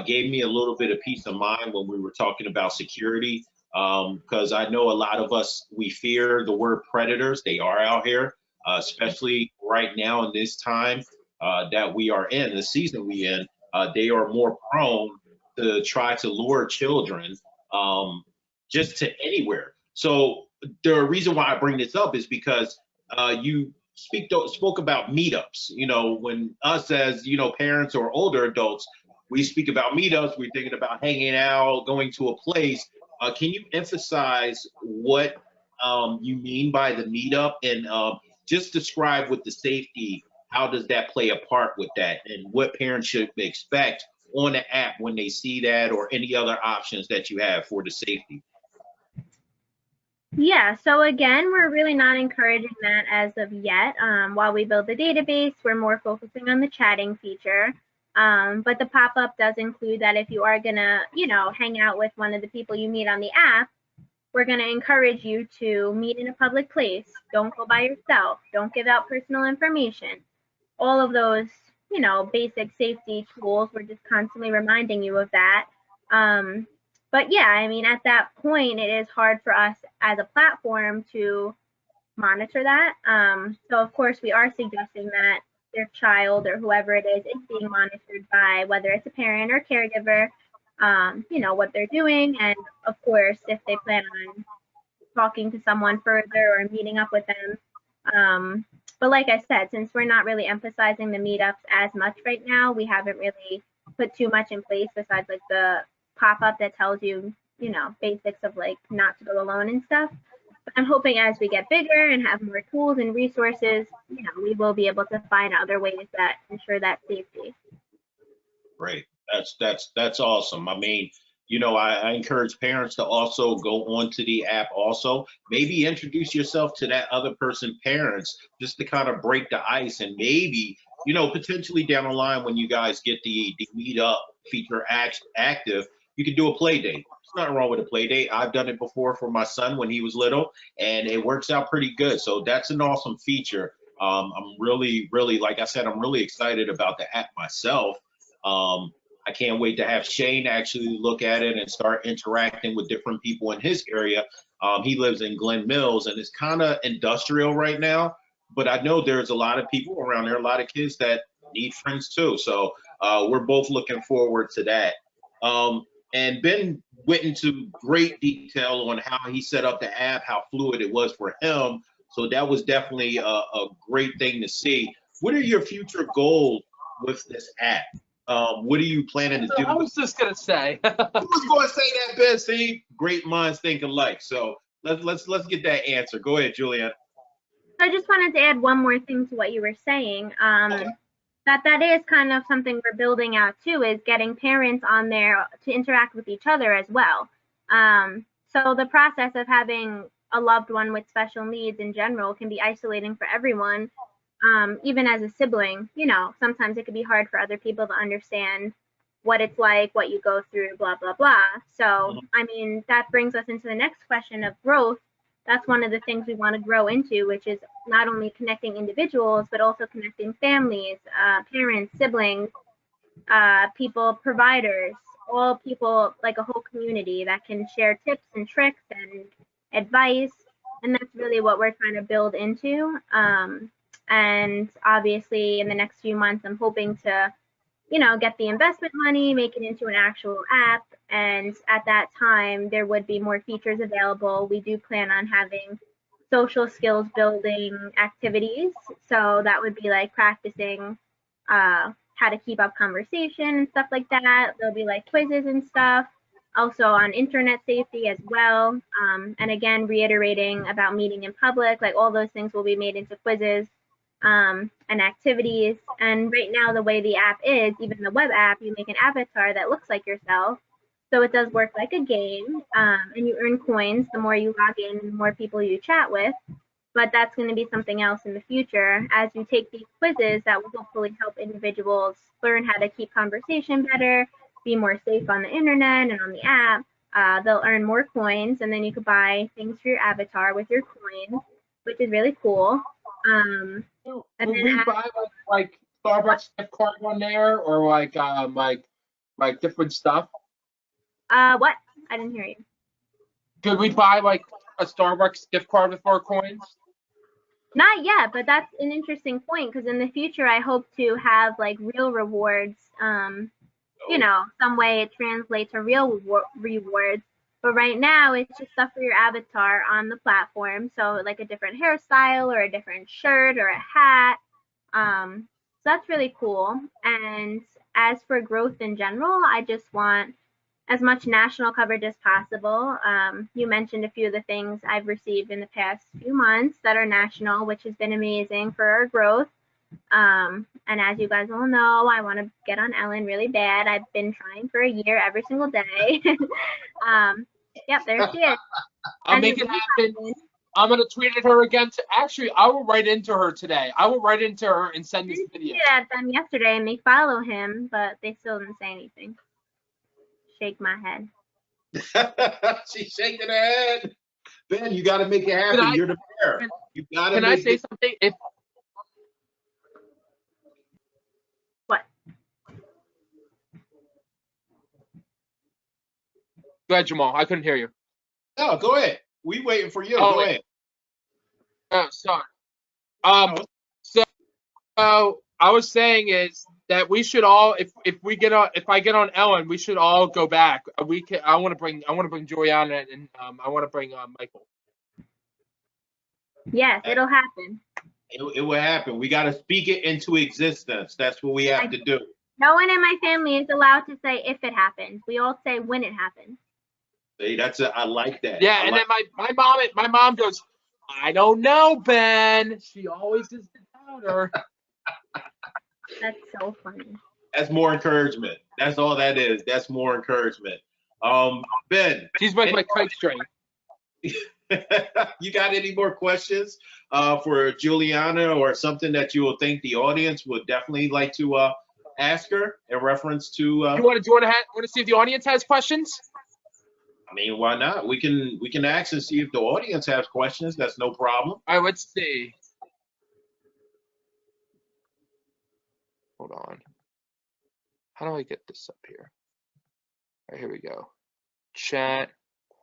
Gave me a little bit of peace of mind when we were talking about security, because I know a lot of us, we fear the word predators. They are out here. Especially right now in this time that we are in, the season we in, they are more prone to try to lure children just to anywhere. So the reason why I bring this up is because you spoke about meetups. You know, when us as, you know, parents or older adults, we speak about meetups, we're thinking about hanging out, going to a place. Can you emphasize what you mean by the meetup, and just describe with the safety, how does that play a part with that, and what parents should expect on the app when they see that, or any other options that you have for the safety? Yeah, so again, we're really not encouraging that as of yet. While we build the database, we're more focusing on the chatting feature. But the pop-up does include that if you are gonna, you know, hang out with one of the people you meet on the app, we're gonna encourage you to meet in a public place. Don't go by yourself. Don't give out personal information. All of those, you know, basic safety tools. We're just constantly reminding you of that. But yeah, I mean, at that point, it is hard for us as a platform to monitor that. So of course, we are suggesting that their child or whoever it is being monitored by, whether it's a parent or caregiver, you know, what they're doing. And of course, if they plan on talking to someone further or meeting up with them. But like I said, since we're not really emphasizing the meetups as much right now, we haven't really put too much in place besides like the pop-up that tells you, you know, basics of like not to go alone and stuff. But I'm hoping as we get bigger and have more tools and resources, you know, we will be able to find other ways that ensure that safety. Great. That's awesome. I mean, you know, I encourage parents to also go onto the app also. Maybe introduce yourself to that other person, parents, just to kind of break the ice, and maybe, you know, potentially down the line when you guys get the meetup feature active, you can do a play date. There's nothing wrong with a play date. I've done it before for my son when he was little, and it works out pretty good. So that's an awesome feature. I'm really, like I said, I'm really excited about the app myself. I can't wait to have Shane actually look at it and start interacting with different people in his area. He lives in Glen Mills, and it's kind of industrial right now, but I know there's a lot of people around there, a lot of kids that need friends too. So we're both looking forward to that. And Ben went into great detail on how he set up the app, how fluid it was for him. So that was definitely a great thing to see. What are your future goals with this app? What are you planning to do? I was just gonna say. Who was going to say that, Ben? See, great minds think alike. So let's get that answer. Go ahead, Juliana. I just wanted to add one more thing to what you were saying. Okay. That is kind of something we're building out too, is getting parents on there to interact with each other as well. So the process of having a loved one with special needs in general can be isolating for everyone. Even as a sibling, you know, sometimes it could be hard for other people to understand what it's like, what you go through, blah, blah, blah. So, I mean, that brings us into the next question of growth. That's one of the things we want to grow into, which is not only connecting individuals, but also connecting families, parents, siblings, people, providers, all people, like a whole community that can share tips and tricks and advice. And that's really what we're trying to build into. And obviously in the next few months, I'm hoping to, you know, get the investment money, make it into an actual app. And at that time, there would be more features available. We do plan on having social skills building activities. So that would be like practicing how to keep up conversation and stuff like that. There'll be like quizzes and stuff. Also on internet safety as well. And again, reiterating about meeting in public, like all those things will be made into quizzes. And activities. And right now, the way the app is, even the web app, you make an avatar that looks like yourself. So it does work like a game, and you earn coins the more you log in and the more people you chat with. But that's going to be something else in the future. As you take these quizzes, that will hopefully help individuals learn how to keep conversation better, be more safe on the internet and on the app. They'll earn more coins, and then you could buy things for your avatar with your coins, which is really cool. Would we buy like Starbucks gift card on there, or like different stuff? What? I didn't hear you. Could we buy like a Starbucks gift card with our coins? Not yet, but that's an interesting point, because in the future I hope to have like real rewards. You know, some way it translates to real rewards. But right now, it's just stuff for your avatar on the platform. So like a different hairstyle or a different shirt or a hat. So that's really cool. And as for growth in general, I just want as much national coverage as possible. You mentioned a few of the things I've received in the past few months that are national, which has been amazing for our growth. And as you guys all know, I want to get on Ellen really bad. I've been trying for a year every single day. Yep, there she is. I'll make it happen. I'm gonna tweet at her again. Actually, I will write into her today. I will write into her and send this video. I tweeted at them yesterday and they follow him, but they still didn't say anything. Shake my head. She's shaking her head. Ben, you got to make it happen. You're the mayor. You got to. Can I say something? What? Go ahead, Jamal. I couldn't hear you. No, go ahead. We waiting for you. Oh, go ahead. Oh, sorry. So I was saying is that we should all, if I get on Ellen, we should all go back. I want to bring Juliana and I want to bring Michael. Yes, it'll happen. It will happen. We got to speak it into existence. That's what we have to do. No one in my family is allowed to say if it happens. We all say when it happens. See, I like that. Yeah, and then my mom goes, I don't know, Ben. She always is the doubter. That's so funny. That's more encouragement. That's all that is. That's more encouragement. Ben. She's like my kite string. You got any more questions for Juliana or something that you will think the audience would definitely like to ask her in reference to? You want to see if the audience has questions? I mean, why not? We can ask and see if the audience has questions. That's no problem. All right, let's see. Hold on. How do I get this up here? All right, here we go. Chat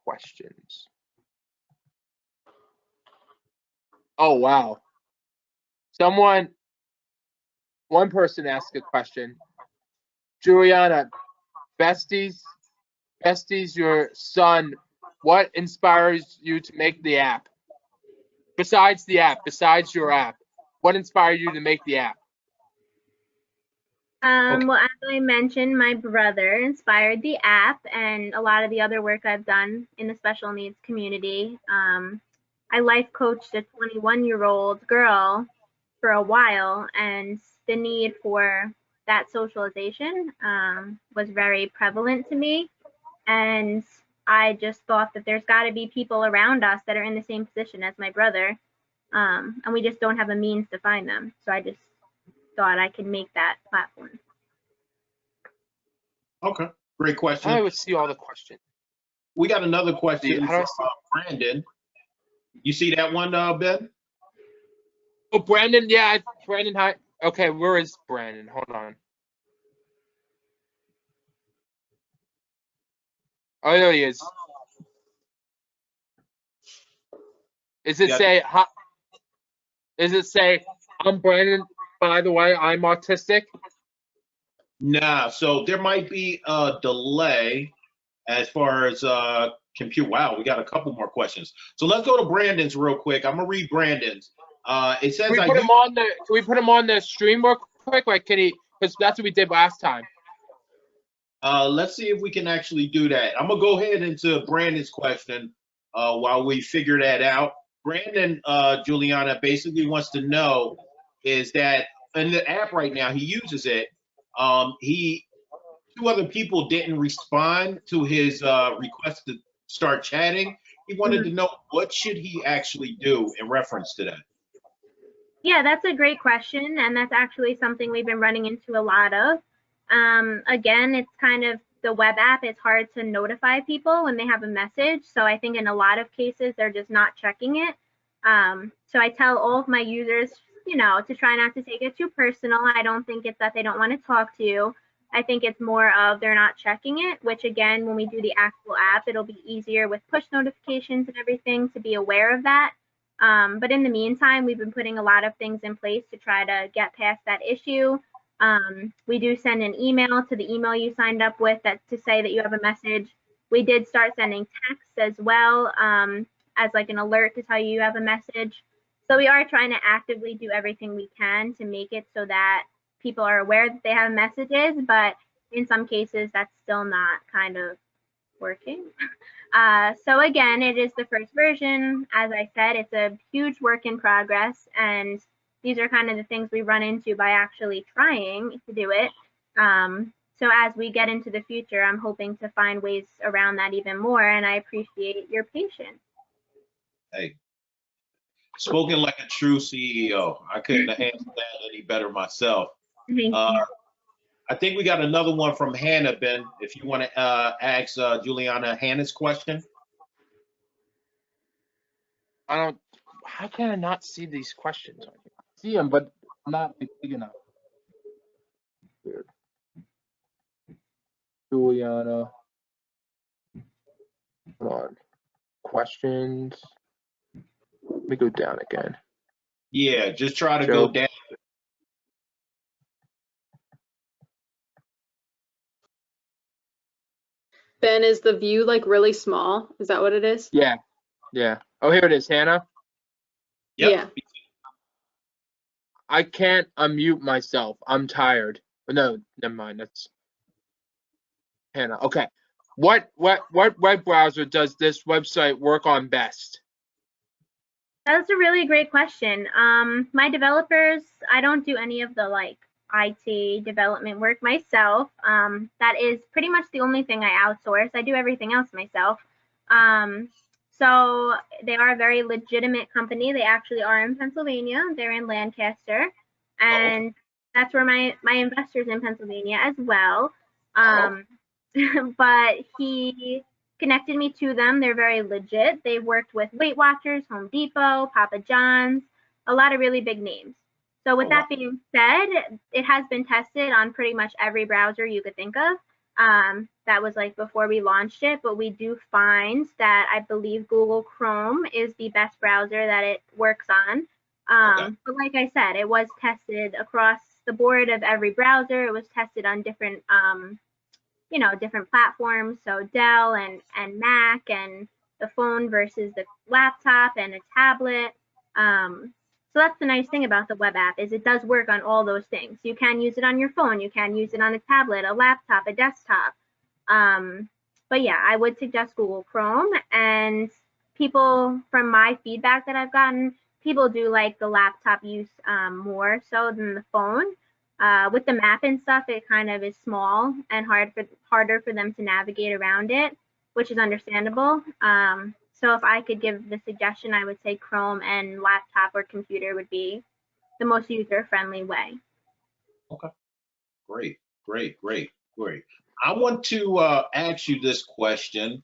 questions. Oh, wow. One person asked a question. Juliana, besties, your son, what inspires you to make the app? Besides your app, what inspired you to make the app? Well, as I mentioned, my brother inspired the app and a lot of the other work I've done in the special needs community. I life coached a 21-year-old girl for a while, and the need for that socialization was very prevalent to me. And I just thought that there's got to be people around us that are in the same position as my brother, and we just don't have a means to find them. So I just thought I could make that platform. Okay, great question. I would see all the questions. We got another question from Brandon. You see that one, Ben? Oh, Brandon, yeah, Brandon, hi. Okay, where is Brandon? Hold on. Oh, there he is. Is it say, I'm Brandon, by the way, I'm autistic? Nah, so there might be a delay as far as compute. Wow, we got a couple more questions. So let's go to Brandon's real quick. I'm gonna read Brandon's. It says, can we put him on the stream real quick? Like, because that's what we did last time. Let's see if we can actually do that. I'm gonna go ahead into Brandon's question while we figure that out. Brandon, Juliana, basically wants to know is that in the app right now, he uses it. Two other people didn't respond to his request to start chatting. He wanted to know what should he actually do in reference to that. Yeah, that's a great question, and that's actually something we've been running into a lot of. Again, it's kind of the web app. It's hard to notify people when they have a message. So I think in a lot of cases, they're just not checking it. So I tell all of my users, to try not to take it too personal. I don't think it's that they don't want to talk to you. I think it's more of they're not checking it, which again, when we do the actual app, it'll be easier with push notifications and everything to be aware of that. But in the meantime, we've been putting a lot of things in place to try to get past that issue. We do send an email to the email you signed up with to say that you have a message. We did start sending texts as well, as like an alert to tell you have a message. So we are trying to actively do everything we can to make it so that people are aware that they have messages, but in some cases that's still not kind of working. So again, it is the first version. As I said, it's a huge work in progress, and these are kind of the things we run into by actually trying to do it. So as we get into the future, I'm hoping to find ways around that even more, and I appreciate your patience. Hey, spoken like a true CEO. I couldn't have answered that any better myself. Thank you. I think we got another one from Hannah, Ben, if you want to ask Juliana Hannah's question. How can I not see these questions on here? See them, but not big enough. Weird. Juliana. Hold on. Questions. Let me go down again. Yeah, just try to Joe. go down. Ben, is the view like really small? Is that what it is? Yeah. Yeah. Oh, here it is, Hannah. Yep. Yeah. I can't unmute myself. I'm tired. No, never mind. That's Hannah. Okay. What web browser does this website work on best? That's a really great question. My developers, I don't do any of the like IT development work myself. That is pretty much the only thing I outsource. I do everything else myself. So they are a very legitimate company. They actually are in Pennsylvania. They're in Lancaster, and that's where my investor's in Pennsylvania as well. But he connected me to them. They're very legit. They've worked with Weight Watchers, Home Depot, Papa John's, a lot of really big names. So with that being said, it has been tested on pretty much every browser you could think of. That was like before we launched it, but we do find that I believe Google Chrome is the best browser that it works on. But like I said, it was tested across the board of every browser. It was tested on different different platforms, so Dell and Mac, and the phone versus the laptop and a tablet. So that's the nice thing about the web app, is it does work on all those things. You can use it on your phone, you can use it on a tablet, a laptop, a desktop. But yeah, I would suggest Google Chrome, and people, from my feedback that I've gotten, people do like the laptop use more so than the phone. With the map and stuff, it kind of is small and harder for them to navigate around it, which is understandable. So if I could give the suggestion, I would say Chrome and laptop or computer would be the most user-friendly way. Okay. Great. I want to ask you this question.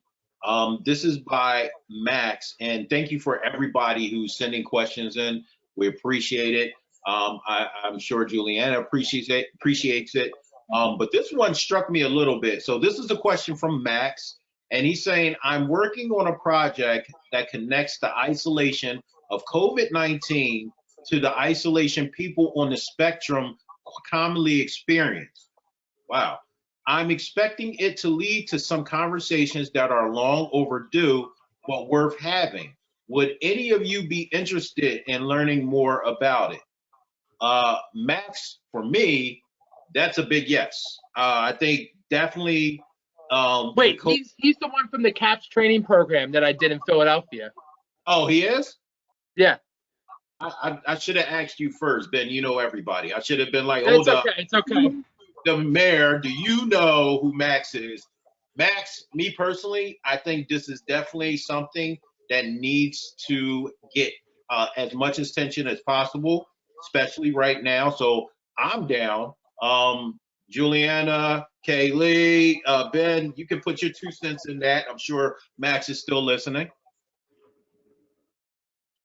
This is by Max, and thank you for everybody who's sending questions in. We appreciate it. I'm sure Juliana appreciates it. But this one struck me a little bit. So this is a question from Max, and he's saying, I'm working on a project that connects the isolation of COVID-19 to the isolation people on the spectrum commonly experience. Wow. I'm expecting it to lead to some conversations that are long overdue, but worth having. Would any of you be interested in learning more about it? Max, for me, that's a big yes. I think definitely. Wait, he's the one from the CAPS training program that I did in Philadelphia. Oh, he is? Yeah. I should have asked you first, Ben. You know everybody. I should have been like, It's okay. It's okay. The mayor, do you know who Max is? Max, me personally, I think this is definitely something that needs to get as much attention as possible, especially right now. So I'm down. Juliana, Kayleigh, Ben, you can put your 2 cents in that. I'm sure Max is still listening.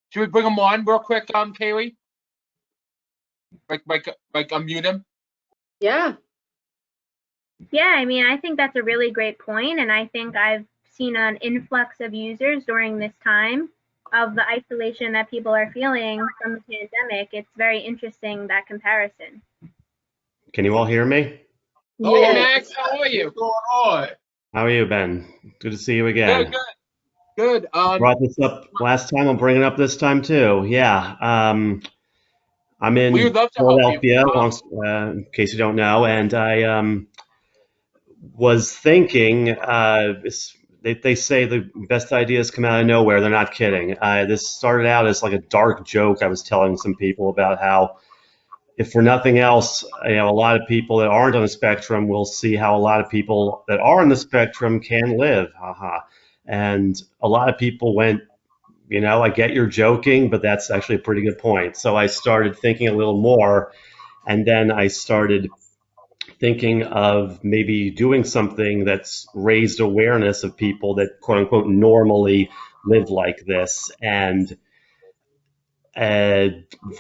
Should we bring him on real quick, Kayleigh? Like unmute him? Yeah. Yeah, I mean, I think that's a really great point, and I think I've seen an influx of users during this time of the isolation that people are feeling from the pandemic. It's very interesting, that comparison. Can you all hear me? Oh, Hey, Max, how are you? what's going on? How are you, Ben? Good to see you Good, again. good. Brought this up last time. I'm bringing it up this time too. Yeah. I'm We in would love to help you. Philadelphia, in case you don't know, and I was thinking. They say the best ideas come out of nowhere. They're not kidding. This started out as like a dark joke I was telling some people about how, if for nothing else, a lot of people that aren't on the spectrum will see how a lot of people that are on the spectrum can live. Haha. And a lot of people went, I get you're joking, but that's actually a pretty good point. So I started thinking a little more, and then I started thinking of maybe doing something that's raised awareness of people that quote unquote normally live like this. And uh,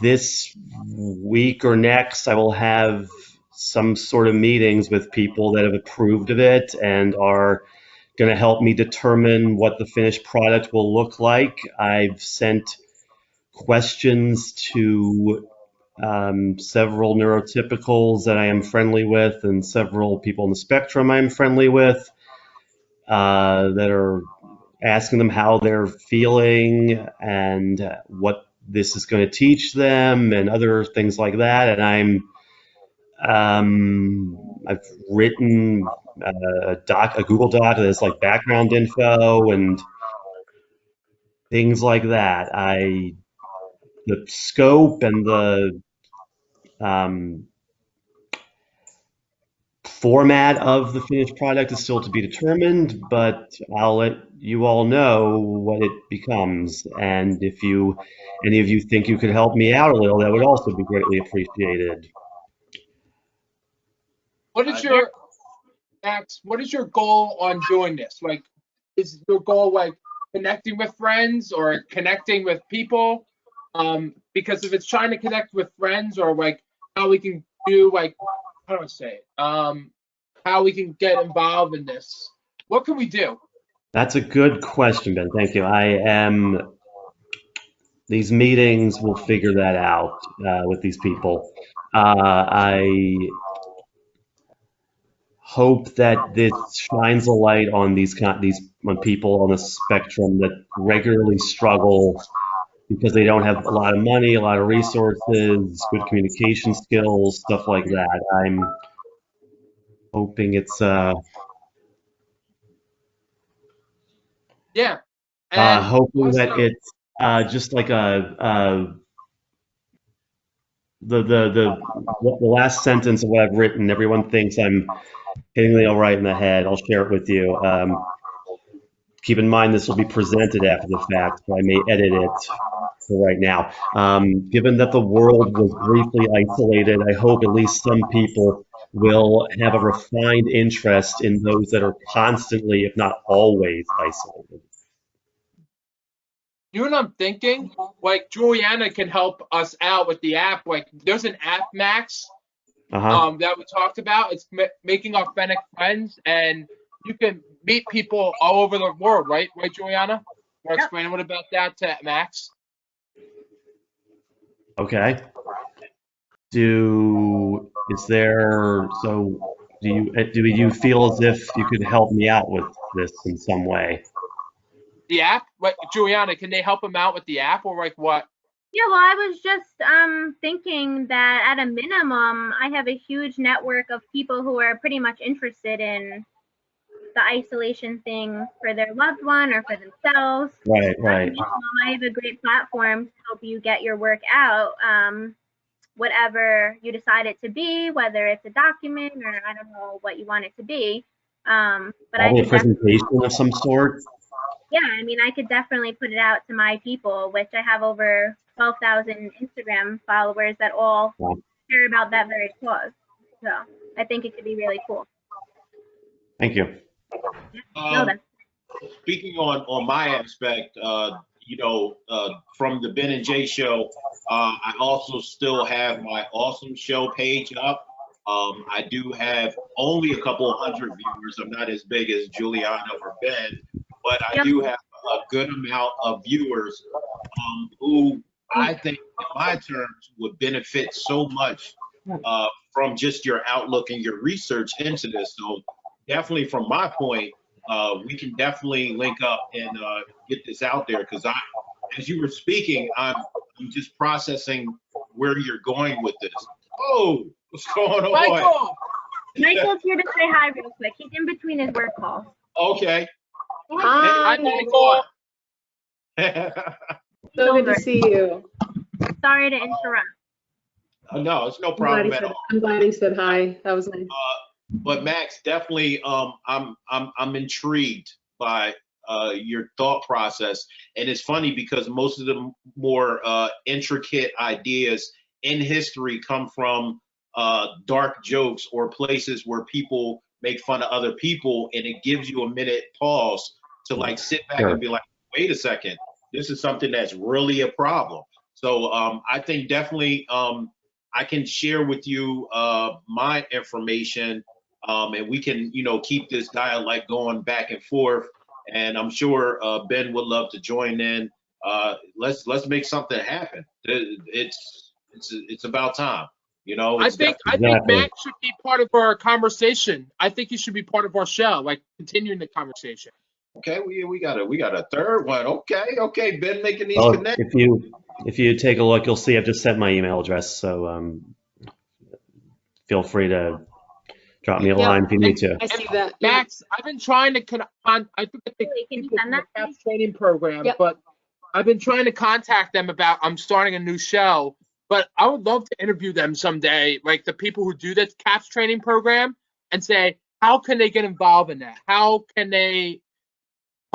this week or next, I will have some sort of meetings with people that have approved of it and are going to help me determine what the finished product will look like. I've sent questions to several neurotypicals that I am friendly with and several people on the spectrum I am friendly with that are asking them how they're feeling and what this is going to teach them and other things like that. And I've written a Google Doc that has like background info and things like that. The scope and the format of the finished product is still to be determined, but I'll let you all know what it becomes. And if any of you think you could help me out a little, that would also be greatly appreciated. What is your Max? What is your goal on doing this? Like, is your goal like connecting with friends or connecting with people? Because if it's trying to connect with friends or like how we can do like, how do I say it? How we can get involved in this? What can we do? That's a good question, Ben. Thank you. These meetings will figure that out with these people. I hope that this shines a light on these on people on the spectrum that regularly struggle because they don't have a lot of money, a lot of resources, good communication skills, stuff like that. I'm hoping it's Yeah. And hoping also, that it's just like the last sentence of what I've written. Everyone thinks I'm hitting the nail right in the head. I'll share it with you. Keep in mind this will be presented after the fact, so I may edit it for right now. Given that the world was briefly isolated, I hope at least some people will have a refined interest in those that are constantly, if not always, isolated. you know what I'm thinking? Like Juliana can help us out with the app. Like there's an app, Max, that we talked about. It's making authentic friends, and you can meet people all over the world, right? Right, Juliana? Want to explain a little about that to Max? Okay. Do you feel as if you could help me out with this in some way? The app? Like Juliana, can they help him out with the app or like what? Yeah, well, I was just thinking that at a minimum, I have a huge network of people who are pretty much interested in the isolation thing for their loved one or for themselves. Right. I have a great platform to help you get your work out, whatever you decide it to be, whether it's a document or I don't know what you want it to be. But Probably a presentation of some sort. Yeah, I mean, I could definitely put it out to my people, which I have over 12,000 Instagram followers that all care about that very cause. So I think it could be really cool. Thank you. Speaking on my aspect, from the Ben and Jay show, I also still have my Ausome show page up. I do have only a couple of hundred viewers. I'm not as big as Juliana or Ben, but I do have a good amount of viewers who I think, in my terms, would benefit so much from just your outlook and your research into this. So definitely from my point, we can definitely link up and get this out there, because as you were speaking, I'm just processing where you're going with this. Oh, what's going on? Michael's here to say hi real quick. He's in between his work calls. Okay. Hi, Michael. So good to see you. Sorry to interrupt. No, it's no problem at all. I'm glad he said hi. That was nice. But Max, definitely, I'm intrigued by your thought process, and it's funny because most of the more intricate ideas in history come from dark jokes or places where people make fun of other people, and it gives you a minute pause to like sit back and be like, wait a second, this is something that's really a problem. So I think definitely I can share with you my information, and we can, keep this dialogue going back and forth. And I'm sure Ben would love to join in. Let's make something happen. It's about time. I think Max should be part of our conversation. I think he should be part of our show, like continuing the conversation. Okay, we got a third one. Okay, Ben making these Well, connections. if you take a look, you'll see I've just sent my email address. So feel free to drop me a line if you need to. I see that. Max, I've been trying to I think Can you send that, the please? training program, Yep. but I've been trying to contact them about I'm starting a new show. But I would love to interview them someday, like the people who do the CAPS training program, and say, how can they get involved in that? How can they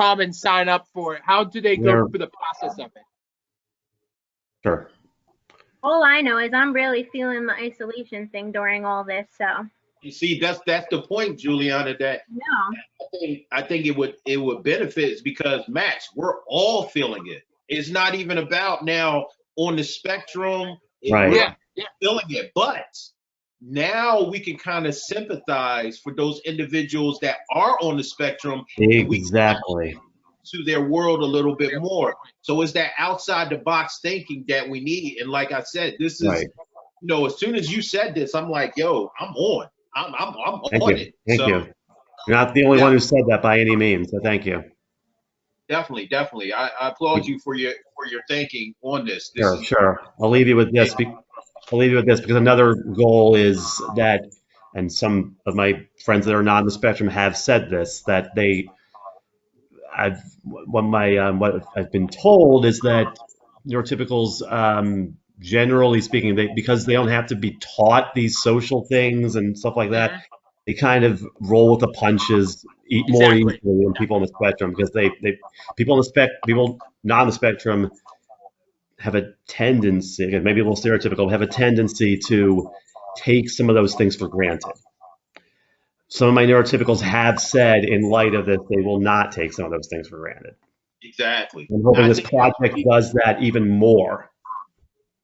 come and sign up for it? How do they go through the process of it? Sure. All I know is I'm really feeling the isolation thing during all this. So You see, that's the point, Juliana. That no. I think it would benefit is because Max, we're all feeling it. It's not even about now on the spectrum. Right. We're feeling it, but now we can kind of sympathize for those individuals that are on the spectrum. Exactly. To their world a little bit more. So it's that outside the box thinking that we need. And like I said, this is, Right. as soon as you said this, I'm like, yo, I'm on. I'm Thank on you. it. Thank So, you. You're not the only one who said that by any means. So thank you. Definitely. I applaud you for your thinking on this. Sure. I'll leave you with this. Because another goal is that, and some of my friends that are not on the spectrum have said this, that what I've been told is that neurotypicals, generally speaking, because they don't have to be taught these social things and stuff like that, they kind of roll with the punches more easily than people on the spectrum, because people not on the spectrum have a tendency, maybe a little stereotypical, have a tendency to take some of those things for granted. Some of my neurotypicals have said, in light of this, they will not take some of those things for granted. Exactly. I'm hoping this project does that even more.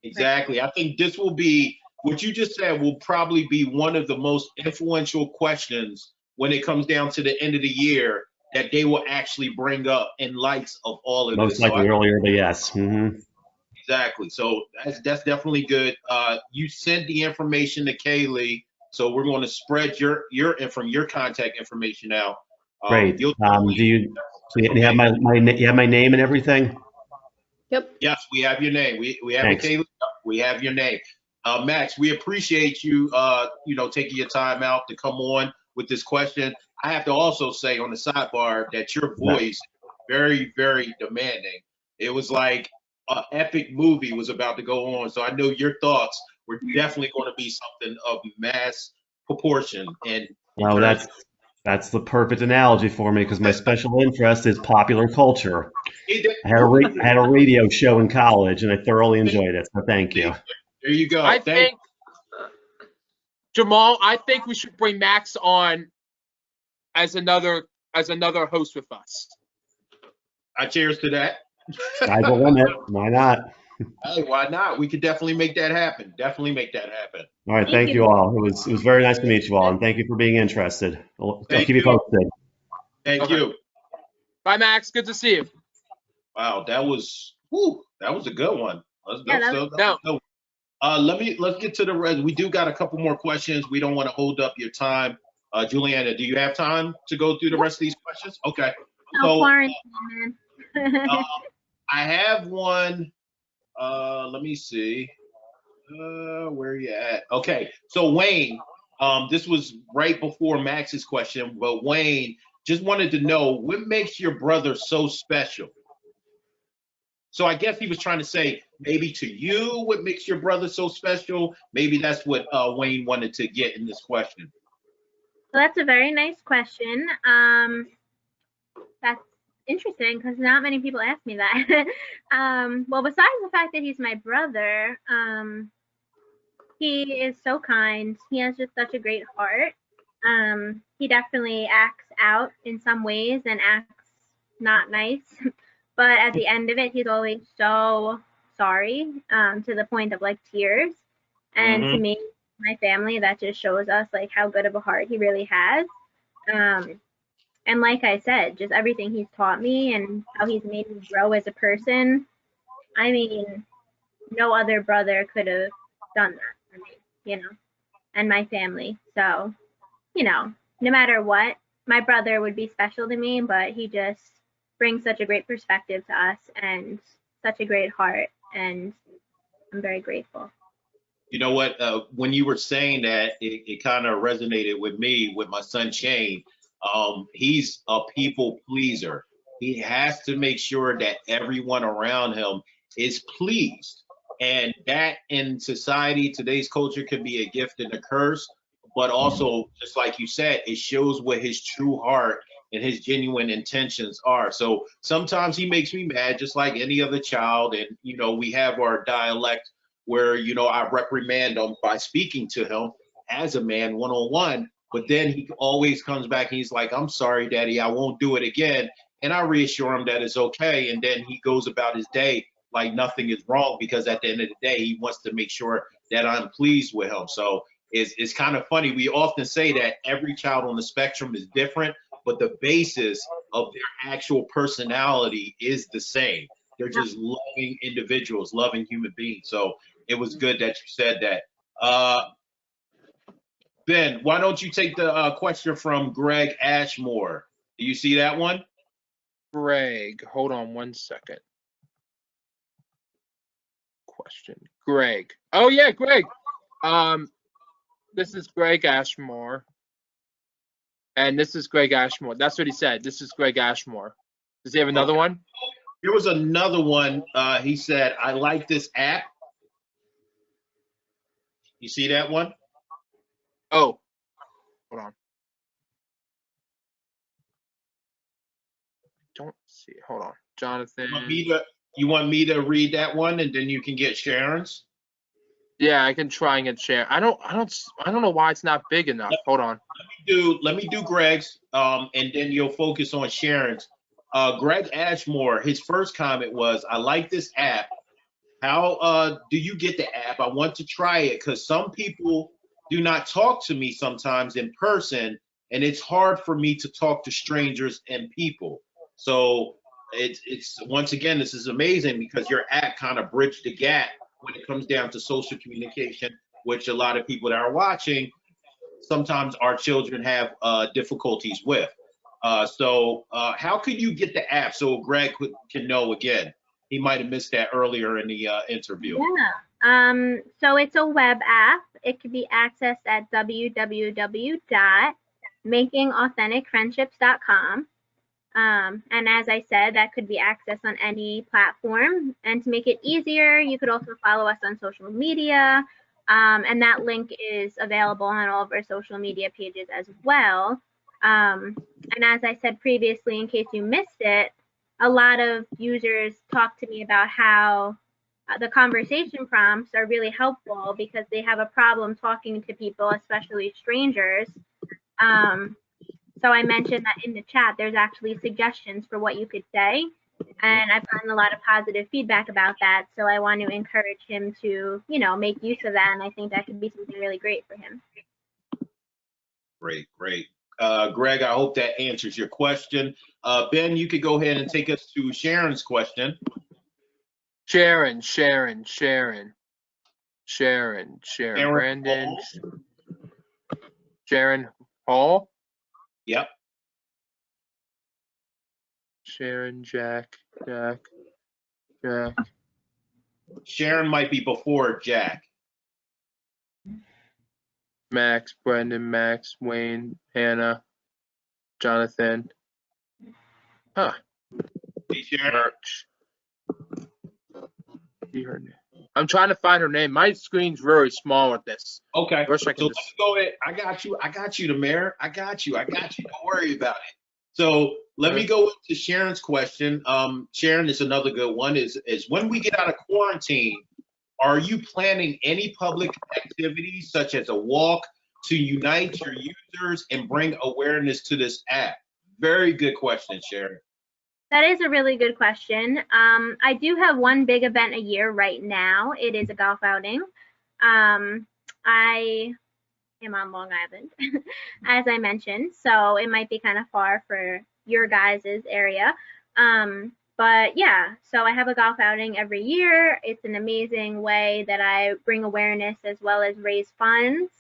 Exactly. I think this will be, what you just said will probably be one of the most influential questions when it comes down to the end of the year that they will actually bring up in light of all of Most this. likely earlier, but yes. Mm-hmm. Exactly. So that's definitely good. You sent the information to Kayleigh, so we're going to spread your contact information out. Great. Do you have my name and everything? Yep. Yes, we have your name. We have it, Kayleigh. We have your name. Max, we appreciate you taking your time out to come on with this question. I have to also say on the sidebar that your voice very, very demanding. It was like an epic movie was about to go on. So I know your thoughts were definitely going to be something of mass proportion. And well, that's the perfect analogy for me, because my special interest is popular culture. I had a radio show in college, and I thoroughly enjoyed it. So thank you. There you go. I think, Jamal, we should bring Max on as another host with us. I cheers to that. Sky's the limit. Why not? Hey, why not? We could definitely make that happen. All right, thank you all. It was very nice to meet you all, and thank you for being interested. I'll keep you posted. Thank you. Bye, Max. Good to see you. Wow, that was a good one. Let's get to the rest. We do got a couple more questions. We don't want to hold up your time. Juliana, do you have time to go through the rest of these questions? Okay. No So quarantine, man. I have one. Let me see. Where you at? Okay. So Wayne, this was right before Max's question, but Wayne just wanted to know what makes your brother so special. So I guess he was trying to say maybe to you what makes your brother so special. Maybe that's what Wayne wanted to get in this question. Well, that's a very nice question. That's interesting because not many people ask me that. Well, besides the fact that he's my brother, he is so kind. He has just such a great heart. He definitely acts out in some ways and acts not nice, but at the end of it, he's always so sorry, to the point of like tears. And to me, my family, that just shows us like how good of a heart he really has. And like I said, just everything he's taught me and how he's made me grow as a person. I mean, no other brother could have done that for me, you know, and my family. So, you know, no matter what, my brother would be special to me, but he just brings such a great perspective to us and such a great heart. And I'm very grateful. You know what? When you were saying that, it kind of resonated with me with my son Shane. He's a people pleaser. He has to make sure that everyone around him is pleased. And that in society, today's culture can be a gift and a curse. But also, just like you said, it shows what his true heart and his genuine intentions are. So sometimes he makes me mad, just like any other child. And, you know, we have our dialect where, you know, I reprimand him by speaking to him as a man one-on-one. But then he always comes back and he's like, I'm sorry, Daddy, I won't do it again. And I reassure him that it's okay. And then he goes about his day like nothing is wrong, because at the end of the day, he wants to make sure that I'm pleased with him. So it's kind of funny. We often say that every child on the spectrum is different, but the basis of their actual personality is the same. They're just loving individuals, loving human beings. So it was good that you said that. Ben, why don't you take the question from Greg Ashmore? Do you see that one? Greg, hold on one second. Question. Greg. Oh yeah, Greg. This is Greg Ashmore. And this is Greg Ashmore. That's what he said. This is Greg Ashmore. Does he have another one? Here was another one. He said, I like this app. You see that one? Oh, hold on. Don't see it. Hold on. Jonathan. You want me to read that one and then you can get Sharon's? Yeah, I can try and get share. I don't know why it's not big enough. Hold on. Let me do Greg's, and then you'll focus on Sharon's. Greg Ashmore, his first comment was, I like this app. How do you get the app? I want to try it because some people do not talk to me sometimes in person, and it's hard for me to talk to strangers and people. So it's once again, this is amazing because your app kind of bridged the gap when it comes down to social communication, which a lot of people that are watching, sometimes our children have difficulties with. So how could you get the app so Greg can know again? He might have missed that earlier in the interview. Yeah. So it's a web app. It can be accessed at www.makingauthenticfriendships.com. And as I said, that could be accessed on any platform. And to make it easier, you could also follow us on social media. And that link is available on all of our social media pages as well. And as I said previously, in case you missed it, a lot of users talk to me about how the conversation prompts are really helpful because they have a problem talking to people, especially strangers. So I mentioned that in the chat, there's actually suggestions for what you could say. And I've gotten a lot of positive feedback about that. So I want to encourage him to, you know, make use of that. And I think that could be something really great for him. Great. Greg, I hope that answers your question. Ben, you could go ahead and take us to Sharon's question. Sharon. Brandon. Hall. Sharon Hall. Yep. Sharon, Jack. Sharon might be before Jack. Max, Brendan, Max, Wayne, Hannah, Jonathan. Huh. Hey, Sharon. Merch. See her name. I'm trying to find her name. My screen's really small with this. Okay. I wish I could So just- let's go ahead. I got you, the mayor. I got you. Don't worry about it. So let me go into Sharon's question. Sharon is another good one. Is when we get out of quarantine, are you planning any public activities such as a walk to unite your users and bring awareness to this app? Very good question, Sharon. That is a really good question. I do have one big event a year right now. It is a golf outing. I am on Long Island, as I mentioned, so it might be kind of far for your guys' area. But yeah, so I have a golf outing every year. It's an amazing way that I bring awareness as well as raise funds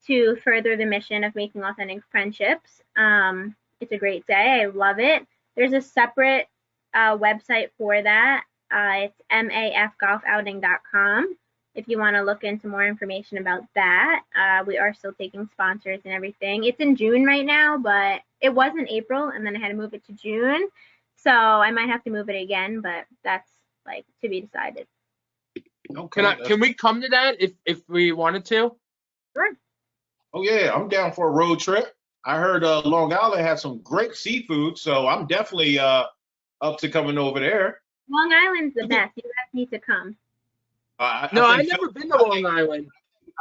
to further the mission of making authentic friendships. It's a great day. I love it. There's a separate website for that. It's mafgolfouting.com. If you want to look into more information about that, we are still taking sponsors and everything. It's in June right now, but it was in April, and then I had to move it to June. So I might have to move it again, but that's like to be decided. Okay. Can we come to that if we wanted to? Sure. Oh yeah, I'm down for a road trip. I heard Long Island has some great seafood, so I'm definitely up to coming over there. Long Island's the best. You guys need to come. I've think never Phil- been to Long Island.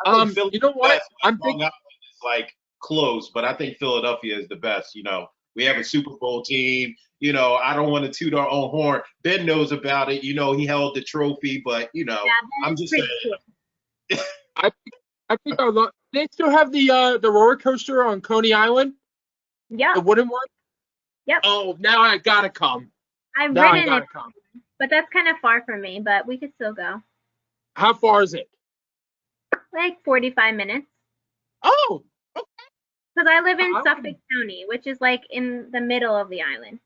I think Philly's You know what? the best, but I'm Long thinking. Island is like close, but I think Philadelphia is the best. You know, we have a Super Bowl team. You know, I don't want to toot our own horn. Ben knows about it. You know, he held the trophy, but you know, Yeah, I'm it's just pretty saying. cool. I think they still have the roller coaster on Coney Island, the Yep. wooden one. Yep. Oh, now I gotta come. I've Now I ridden gotta it, come. but that's kind of far from me, but we could still go. How far is it? Like 45 minutes. Oh, Because I live in I would- Suffolk County, which is like in the middle of the island.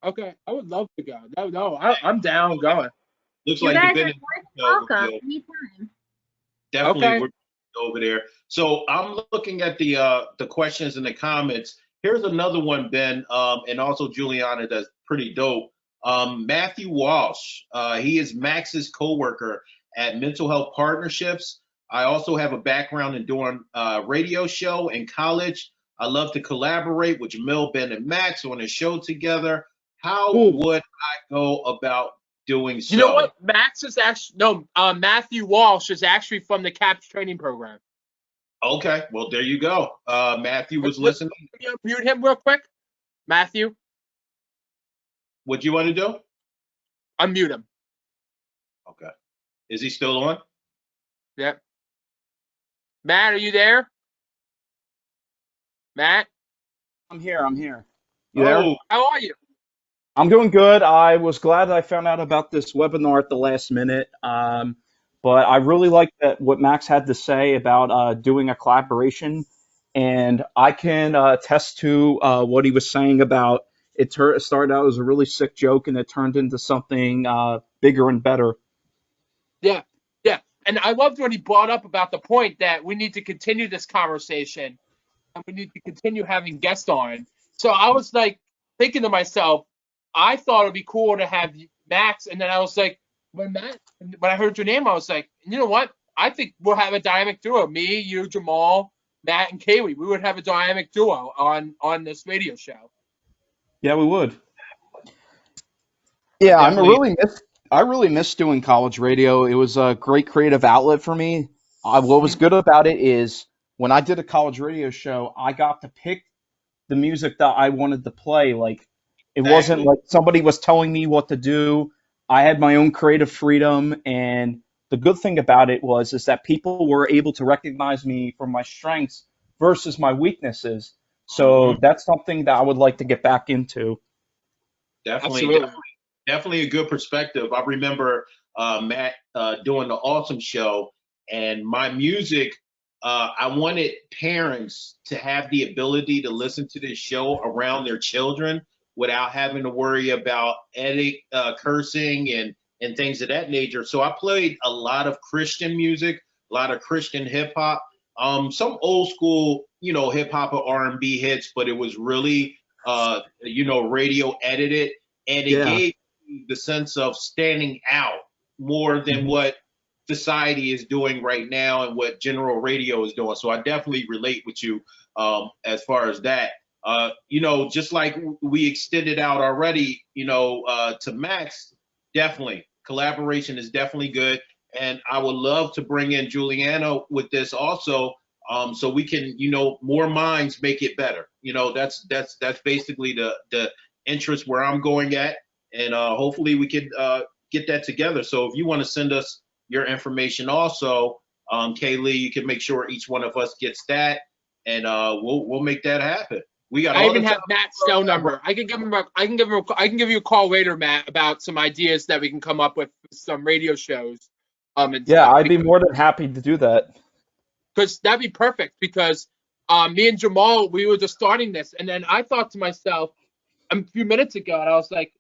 okay. I would love to go. No, I'm down going. Looks You like guys you've been are in more than welcome Deal. anytime. Definitely, Okay. we're over there. So I'm looking at the questions in the comments. Here's another one, Ben, and also Juliana, that's pretty dope. Matthew Walsh, he is Max's coworker at Mental Health Partnerships. I also have a background in doing radio show in college. I love to collaborate with Jamil, Ben, and Max on a show together. How Ooh. would I go about doing so? You know what? Max is actually Matthew Walsh is actually from the CAPS training program. Okay, well, there you go. Matthew was What- listening. Can you unmute him real quick? Matthew, What do you want to do? unmute him. Okay. Is he still on? Yep. Matt, are you there? Matt, I'm here. You there? Oh, how are you? I'm doing good. I was glad that I found out about this webinar at the last minute. But I really like what Max had to say about doing a collaboration. And I can attest to what he was saying about it started out as a really sick joke and it turned into something bigger and better. Yeah. And I loved what he brought up about the point that we need to continue this conversation and we need to continue having guests on. So I was like thinking to myself, I thought it'd be cool to have Max, and then I was like, when I heard your name, I was like, you know what? I think we'll have a dynamic duo. Me, you, Jamal, Matt, and Kayleigh. We would have a dynamic duo on this radio show. Yeah, we would. Yeah, Definitely. I really miss doing college radio. It was a great creative outlet for me. What was good about it is when I did a college radio show, I got to pick the music that I wanted to play. Like it wasn't Exactly. like somebody was telling me what to do. I had my own creative freedom, and the good thing about it is that people were able to recognize me for my strengths versus my weaknesses. So that's something that I would like to get back into. Absolutely. Definitely a good perspective. I remember Matt doing the Ausome show, and my music I wanted parents to have the ability to listen to this show around their children without having to worry about cursing and things of that nature. So I played a lot of Christian music, a lot of Christian hip hop, some old school, hip hop or R&B hits, but it was really, radio edited, and it Yeah. gave me the sense of standing out more than what society is doing right now and what general radio is doing. So I definitely relate with you as far as that. Just like we extended out already, to Max, definitely collaboration is definitely good. And I would love to bring in Juliana with this also, so we can, more minds make it better. That's basically the interest where I'm going at, and hopefully we could get that together. So if you want to send us your information also, Kayleigh, you can make sure each one of us gets that, and we'll make that happen. We got. I even have Matt's cell number. I can give you a call later, Matt, about some ideas that we can come up with some radio shows. And Yeah, stuff. I'd be more than happy to do that. Because that'd be perfect. Because me and Jamal, we were just starting this, and then I thought to myself a few minutes ago, and I was like,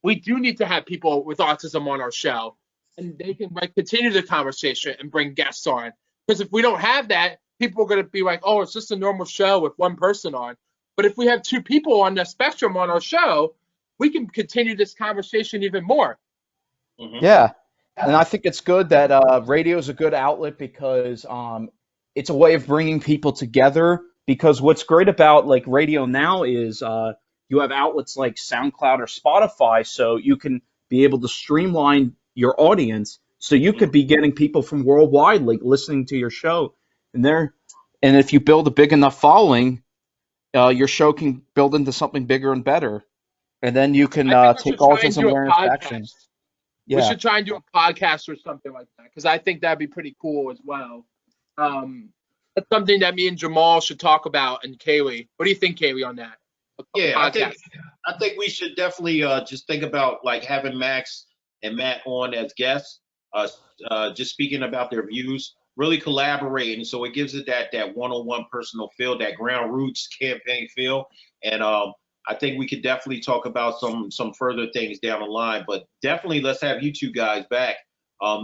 we do need to have people with autism on our show, and they can continue the conversation and bring guests on. Because if we don't have that, people are going to be like, oh, it's just a normal show with one person on. But if we have two people on the spectrum on our show, we can continue this conversation even more. Yeah, and I think it's good that radio is a good outlet because it's a way of bringing people together. Because what's great about radio now is you have outlets like SoundCloud or Spotify, so you can be able to streamline your audience. So you could be getting people from worldwide listening to your show, and if you build a big enough following, your show can build into something bigger and better, and then you can take autism awareness action. Yeah. We should try and do a podcast or something like that, because I think that'd be pretty cool as well. That's something that me and Jamal should talk about, and Kayleigh. What do you think, Kayleigh, on that? Yeah, I think we should definitely just think about having Max and Matt on as guests, just speaking about their views, really collaborating. So it gives it that one-on-one personal feel, that ground roots campaign feel. And I think we could definitely talk about some further things down the line, but definitely let's have you two guys back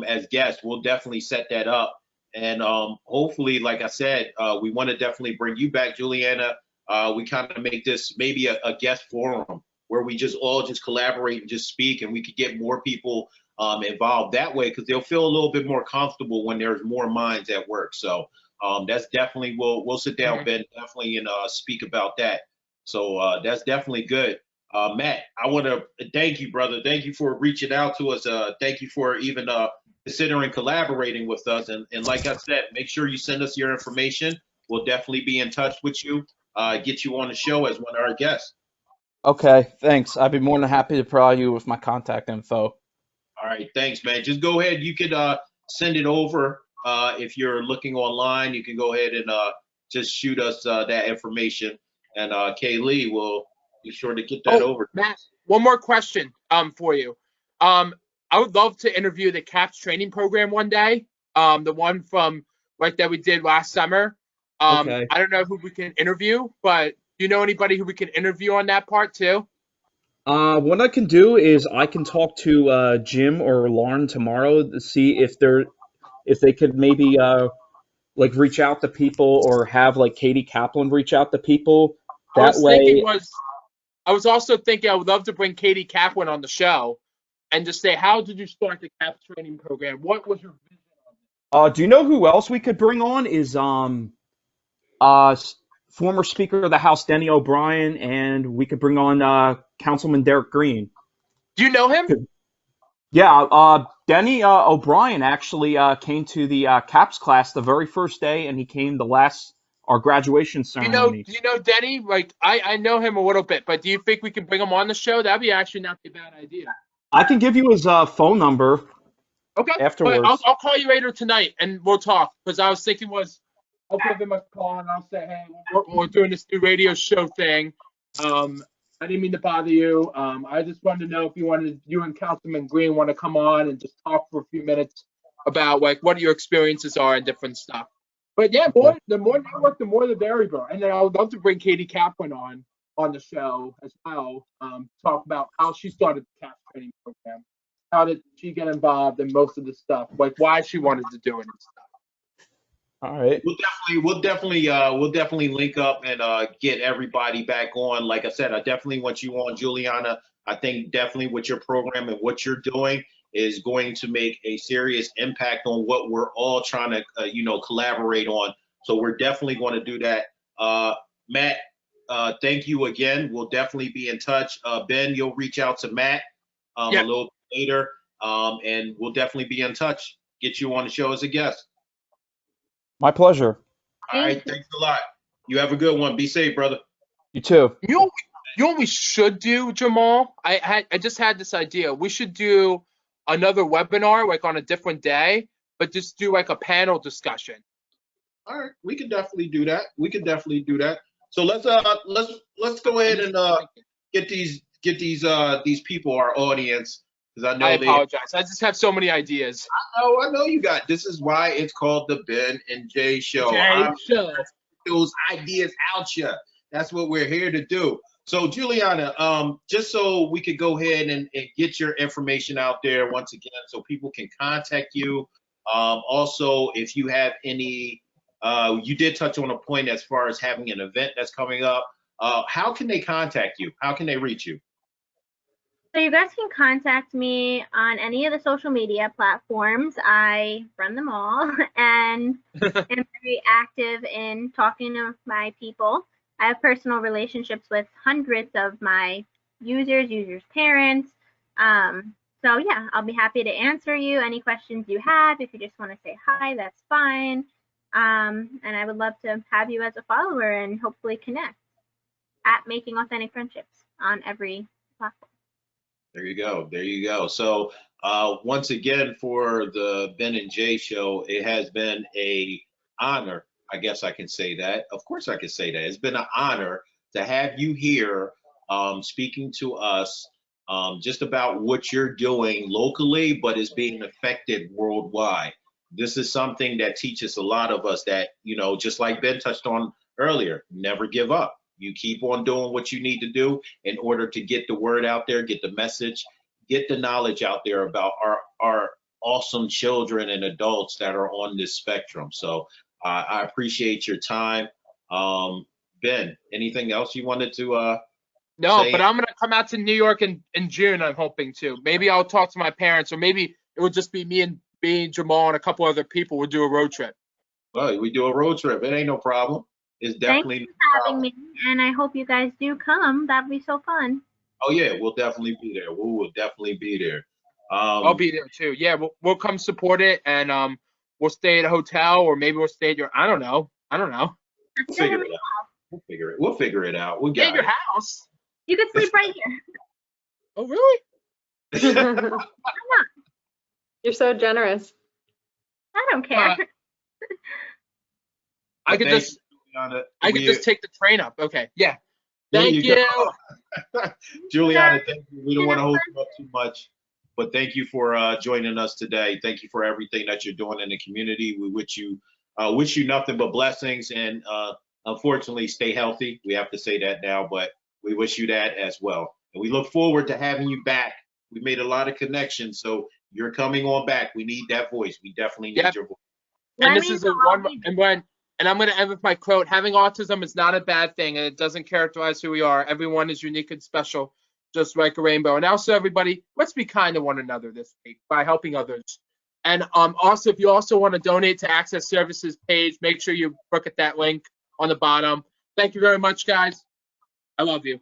as guests. We'll definitely set that up. And hopefully, like I said, we want to definitely bring you back, Juliana. We kind of make this maybe a guest forum where we just all just collaborate and just speak, and we could get more people involved that way, because they'll feel a little bit more comfortable when there's more minds at work. So that's definitely, we'll sit down, Ben, definitely, and speak about that. So that's definitely good. Matt, I want to thank you, brother. Thank you for reaching out to us. Thank you for even considering collaborating with us. And like I said, make sure you send us your information. We'll definitely be in touch with you, get you on the show as one of our guests. Okay, thanks. I'd be more than happy to provide you with my contact info. All right, thanks, man. Just go ahead. You could send it over. If you're looking online, you can go ahead and just shoot us that information. And Kayleigh will be sure to get that over. Matt, one more question for you. I would love to interview the CAPS training program one day, the one from that we did last summer. Okay. I don't know who we can interview, but do you know anybody who we can interview on that part too? What I can do is I can talk to Jim or Lauren tomorrow to see if they could maybe reach out to people, or have Katie Kaplan reach out to people. I was also thinking I would love to bring Katie Kaplan on the show and just say, how did you start the CAPS training program? What was your vision on it? Do you know who else we could bring on? Is former Speaker of the House Denny O'Brien, and we could bring on Councilman Derek Green. Do you know him? Yeah, Denny O'Brien actually came to the CAPS class the very first day, and he came our graduation ceremony. Do you know Denny? I know him a little bit, but do you think we can bring him on the show? That'd be actually not a bad idea. I can give you his phone number. Okay. Afterwards. But I'll call you later tonight, and we'll talk, because I was thinking I'll give him a call and I'll say, hey, we're doing this new radio show thing. I didn't mean to bother you. I just wanted to know if you and Councilman Green want to come on and just talk for a few minutes about what your experiences are and different stuff. But yeah, the more network, the more the variable. And then I would love to bring Katie Kaplan on the show as well. Talk about how she started the CAP training program. How did she get involved in most of the stuff? Like why she wanted to do it and stuff. All right. We'll definitely link up and get everybody back on. Like I said, I definitely want you on, Juliana. I think definitely with your program and what you're doing is going to make a serious impact on what we're all trying to, collaborate on. So we're definitely going to do that. Matt, thank you again. We'll definitely be in touch. Ben, you'll reach out to Matt a little bit later, and we'll definitely be in touch. Get you on the show as a guest. My pleasure. All right, thanks a lot. You have a good one. Be safe, brother. You too. You know what we should do, Jamal? I just had this idea. We should do another webinar like on a different day, but just do like a panel discussion. All right, we can definitely do that. So let's go ahead and get these people, our audience, because I know I apologize. I just have so many ideas. I know you got. This is why it's called the Ben and Jay Show. Those ideas out you. That's what we're here to do. So Juliana, just so we could go ahead and get your information out there once again, so people can contact you. Also, if you have any, you did touch on a point as far as having an event that's coming up. How can they contact you? How can they reach you? So you guys can contact me on any of the social media platforms. I run them all and am very active in talking to my people. I have personal relationships with hundreds of my users' parents. So yeah, I'll be happy to answer you any questions you have. If you just want to say hi, that's fine. And I would love to have you as a follower and hopefully connect at Making Authentic Friendships on every platform. There you go. So once again, for the Ben and Jay Show, it has been a honor. I guess I can say that. Of course I can say that. It's been an honor to have you here speaking to us just about what you're doing locally, but is being affected worldwide. This is something that teaches a lot of us that, just like Ben touched on earlier, never give up. You keep on doing what you need to do in order to get the word out there, get the message, get the knowledge out there about our awesome children and adults that are on this spectrum. So I appreciate your time. Ben, anything else you wanted to No, say? but I'm going to come out to New York in June, I'm hoping to. Maybe I'll talk to my parents, or maybe it would just be me and Jamal and a couple other people. We'll do a road trip. Well, we do a road trip. It ain't no problem. It's definitely Thanks for having me, and I hope you guys do come. That'd be so fun. Oh yeah, we'll definitely be there. We will definitely be there. I'll be there too. Yeah, we'll come support it, and we'll stay at a hotel, or maybe we'll stay at your. I don't know. We'll figure it out. We'll figure it out. We'll Stay get at your house. You can sleep right here. Oh really? it. You're so generous. I don't care. I could just take the train up. Okay. Yeah. Thank you. Juliana, thank you. We don't want to hold you up too much, but thank you for joining us today. Thank you for everything that you're doing in the community. We wish you nothing but blessings, and unfortunately, stay healthy. We have to say that now, but we wish you that as well. And we look forward to having you back. We made a lot of connections, so you're coming on back. We need that voice. We definitely need your voice. And this is and I'm going to end with my quote: having autism is not a bad thing, and it doesn't characterize who we are. Everyone is unique and special, just like a rainbow. And also, everybody, let's be kind to one another this week by helping others. And also, if you also want to donate to Access Services page, make sure you look at that link on the bottom. Thank you very much, guys. I love you.